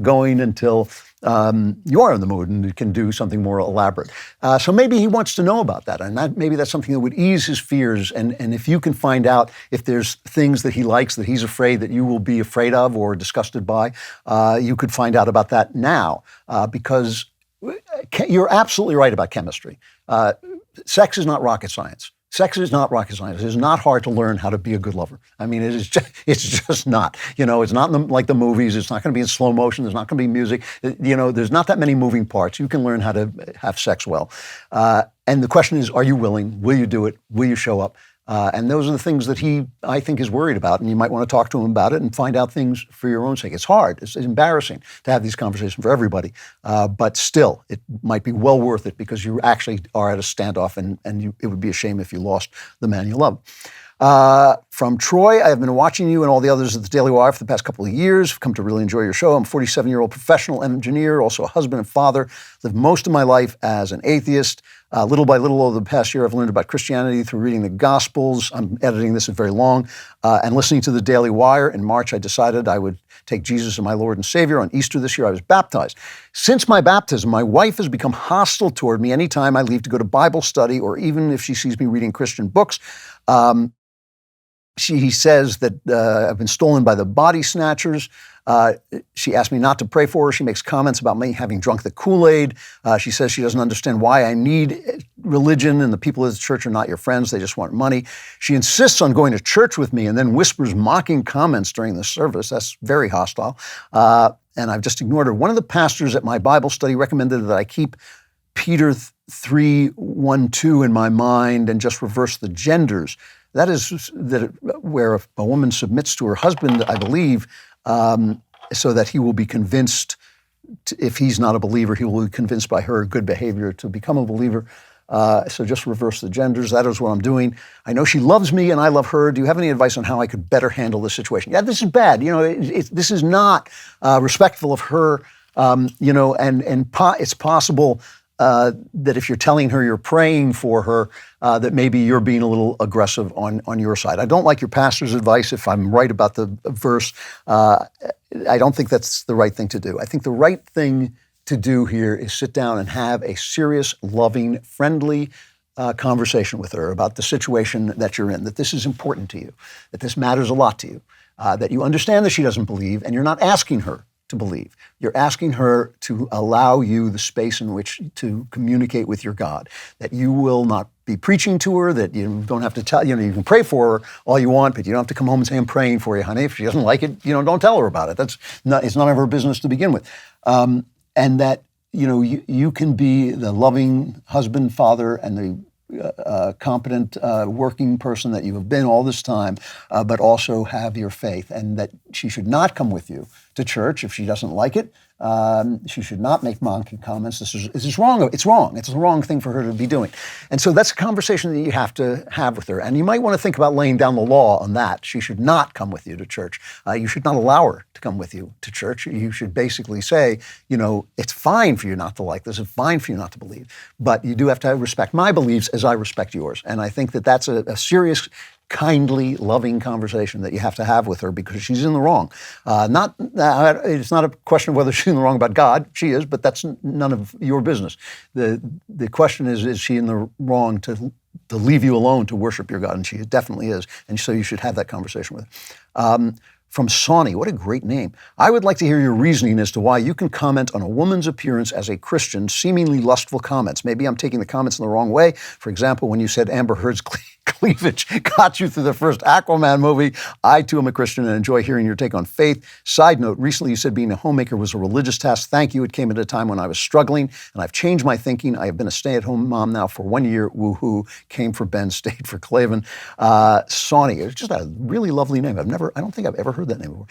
going until you are in the mood and can do something more elaborate. So maybe he wants to know about that, and maybe that's something that would ease his fears. And if you can find out if there's things that he likes that he's afraid that you will be afraid of or disgusted by, you could find out about that now, because you're absolutely right about chemistry. Sex is not rocket science. Sex is not rocket science. It is not hard to learn how to be a good lover. I mean, it's just not. It's not like the movies. It's not going to be in slow motion. There's not going to be music. There's not that many moving parts. You can learn how to have sex well. And the question is, are you willing? Will you do it? Will you show up? And those are the things that he, I think, is worried about. And you might want to talk to him about it and find out things for your own sake. It's hard. It's embarrassing to have these conversations for everybody. But still, it might be well worth it because you actually are at a standoff and it would be a shame if you lost the man you love. From Troy, I have been watching you and all the others at the Daily Wire for the past couple of years. I've come to really enjoy your show. I'm a 47-year-old professional engineer, also a husband and father. Lived most of my life as an atheist. Little by little over the past year, I've learned about Christianity through reading the Gospels. I'm editing this, it's very long. And listening to the Daily Wire. In March, I decided I would take Jesus as my Lord and Savior. On Easter this year, I was baptized. Since my baptism, my wife has become hostile toward me anytime I leave to go to Bible study or even if she sees me reading Christian books. She says that I've been stolen by the body snatchers. She asked me not to pray for her. She makes comments about me having drunk the Kool-Aid. She says she doesn't understand why I need religion and the people of the church are not your friends. They just want money. She insists on going to church with me and then whispers mocking comments during the service. That's very hostile. And I've just ignored her. One of the pastors at my Bible study recommended that I keep Peter 3:1-2 in my mind and just reverse the genders. That is where a woman submits to her husband, I believe, so that he will be convinced, if he's not a believer, he will be convinced by her good behavior to become a believer. So just reverse the genders. That is what I'm doing. I know she loves me and I love her. Do you have any advice on how I could better handle this situation? Yeah, this is bad. This is not respectful of her, and it's possible that if you're telling her you're praying for her, that maybe you're being a little aggressive on your side. I don't like your pastor's advice if I'm right about the verse. I don't think that's the right thing to do. I think the right thing to do here is sit down and have a serious, loving, friendly conversation with her about the situation that you're in, that this is important to you, that this matters a lot to you, that you understand that she doesn't believe and you're not asking her to believe. You're asking her to allow you the space in which to communicate with your God, that you will not be preaching to her, that you don't have to tell, you can pray for her all you want, but you don't have to come home and say, I'm praying for you, honey. If she doesn't like it, don't tell her about it. It's none of her business to begin with. And that, you can be the loving husband, father, and the competent working person that you have been all this time, but also have your faith, and that she should not come with you to church if she doesn't like it. She should not make monkey comments. This is wrong. It's wrong. It's the wrong thing for her to be doing. And so that's a conversation that you have to have with her. And you might want to think about laying down the law on that. She should not come with you to church. You should not allow her to come with you to church. You should basically say, it's fine for you not to like this. It's fine for you not to believe. But you do have to respect my beliefs as I respect yours. And I think that that's a serious, kindly, loving conversation that you have to have with her because she's in the wrong. It's not a question of whether she's in the wrong about God. She is, but that's none of your business. The question is she in the wrong to leave you alone to worship your God? And she definitely is. And so you should have that conversation with her. From Sawney, what a great name. I would like to hear your reasoning as to why you can comment on a woman's appearance as a Christian, seemingly lustful comments. Maybe I'm taking the comments in the wrong way. For example, when you said Amber Heard's cleavage got you through the first Aquaman movie. I, too, am a Christian and enjoy hearing your take on faith. Side note, recently you said being a homemaker was a religious task. Thank you. It came at a time when I was struggling, and I've changed my thinking. I have been a stay-at-home mom now for 1 year. Woohoo. Came for Ben, stayed for Klavan. Sawney, it's just a really lovely name. I don't think I've ever heard that name before.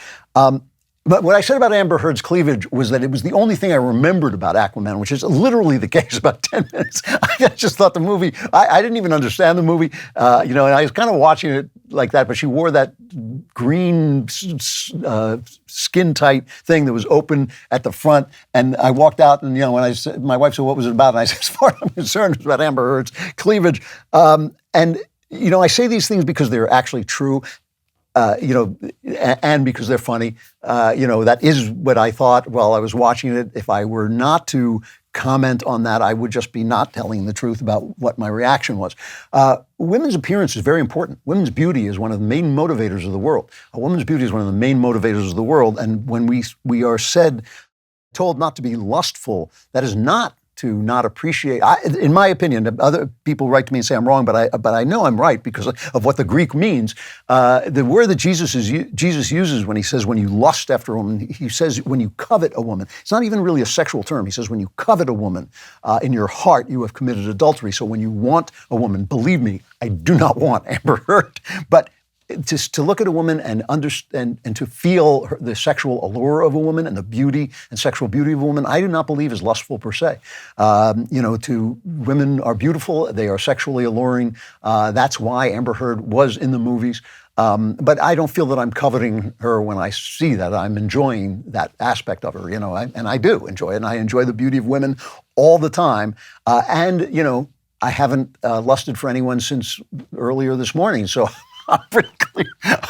But what I said about Amber Heard's cleavage was that it was the only thing I remembered about Aquaman, which is literally the case about 10 minutes. I just thought the movie, I didn't even understand the movie, and I was kind of watching it like that, but she wore that green skin-tight thing that was open at the front, and I walked out, and when I said, my wife said, what was it about? And I said, as far as I'm concerned, it was about Amber Heard's cleavage. And I say these things because they're actually true. And because they're funny, that is what I thought while I was watching it. If I were not to comment on that, I would just be not telling the truth about what my reaction was. Women's appearance is very important. Women's beauty is one of the main motivators of the world. A woman's beauty is one of the main motivators of the world. And when we are told not to be lustful, that is not to not appreciate. In my opinion, other people write to me and say I'm wrong, but I know I'm right because of what the Greek means. The word that Jesus uses when he says when you lust after a woman, he says when you covet a woman. It's not even really a sexual term. He says when you covet a woman, in your heart you have committed adultery. So when you want a woman, believe me, I do not want Amber Heard, but just to look at a woman and understand and to feel the sexual allure of a woman and the beauty and sexual beauty of a woman, I do not believe is lustful per se. Women are beautiful, they are sexually alluring. That's why Amber Heard was in the movies. But I don't feel that I'm coveting her when I see that. I'm enjoying that aspect of her, and I do enjoy it. And I enjoy the beauty of women all the time. I haven't lusted for anyone since earlier this morning. So I'm pretty clear.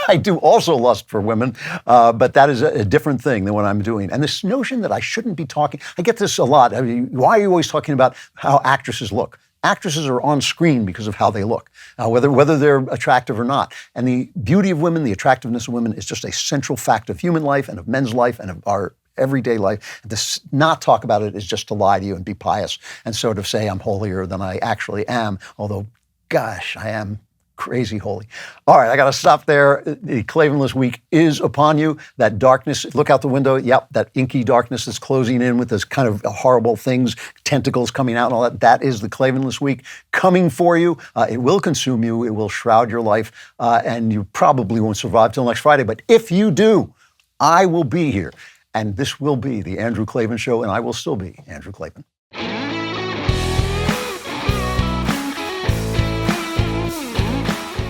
I do also lust for women, but that is a different thing than what I'm doing. And this notion that I shouldn't be talking, I get this a lot. I mean, why are you always talking about how actresses look? Actresses are on screen because of how they look, whether they're attractive or not. And the beauty of women, the attractiveness of women is just a central fact of human life and of men's life and of our everyday life. And to not talk about it is just to lie to you and be pious and sort of say I'm holier than I actually am, although, gosh, I am crazy holy. All right, I got to stop there. The Klavanless week is upon you. That darkness, look out the window. Yep, that inky darkness that's closing in with this kind of horrible things, tentacles coming out and all that. That is the Klavanless week coming for you. It will consume you. It will shroud your life. And you probably won't survive till next Friday. But if you do, I will be here. And this will be the Andrew Klavan Show, and I will still be Andrew Klavan.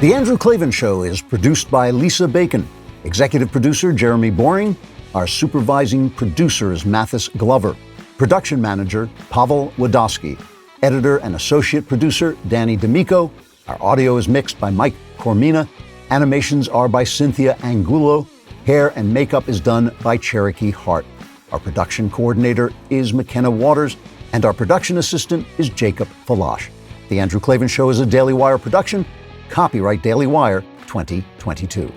The Andrew Klavan Show is produced by Lisa Bacon, executive producer Jeremy Boring, our supervising producer is Mathis Glover, production manager Pavel Wadowski, editor and associate producer Danny D'Amico. Our audio is mixed by Mike Cormina. Animations are by Cynthia Angulo. Hair and makeup is done by Cherokee Hart. Our production coordinator is McKenna Waters, and our production assistant is Jacob Falash. The Andrew Klavan Show is a Daily Wire production. Copyright Daily Wire 2022.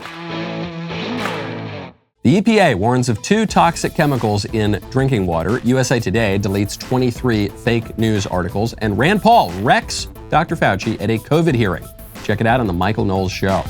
The EPA warns of 2 toxic chemicals in drinking water. USA Today deletes 23 fake news articles. And Rand Paul wrecks Dr. Fauci at a COVID hearing. Check it out on The Michael Knowles Show.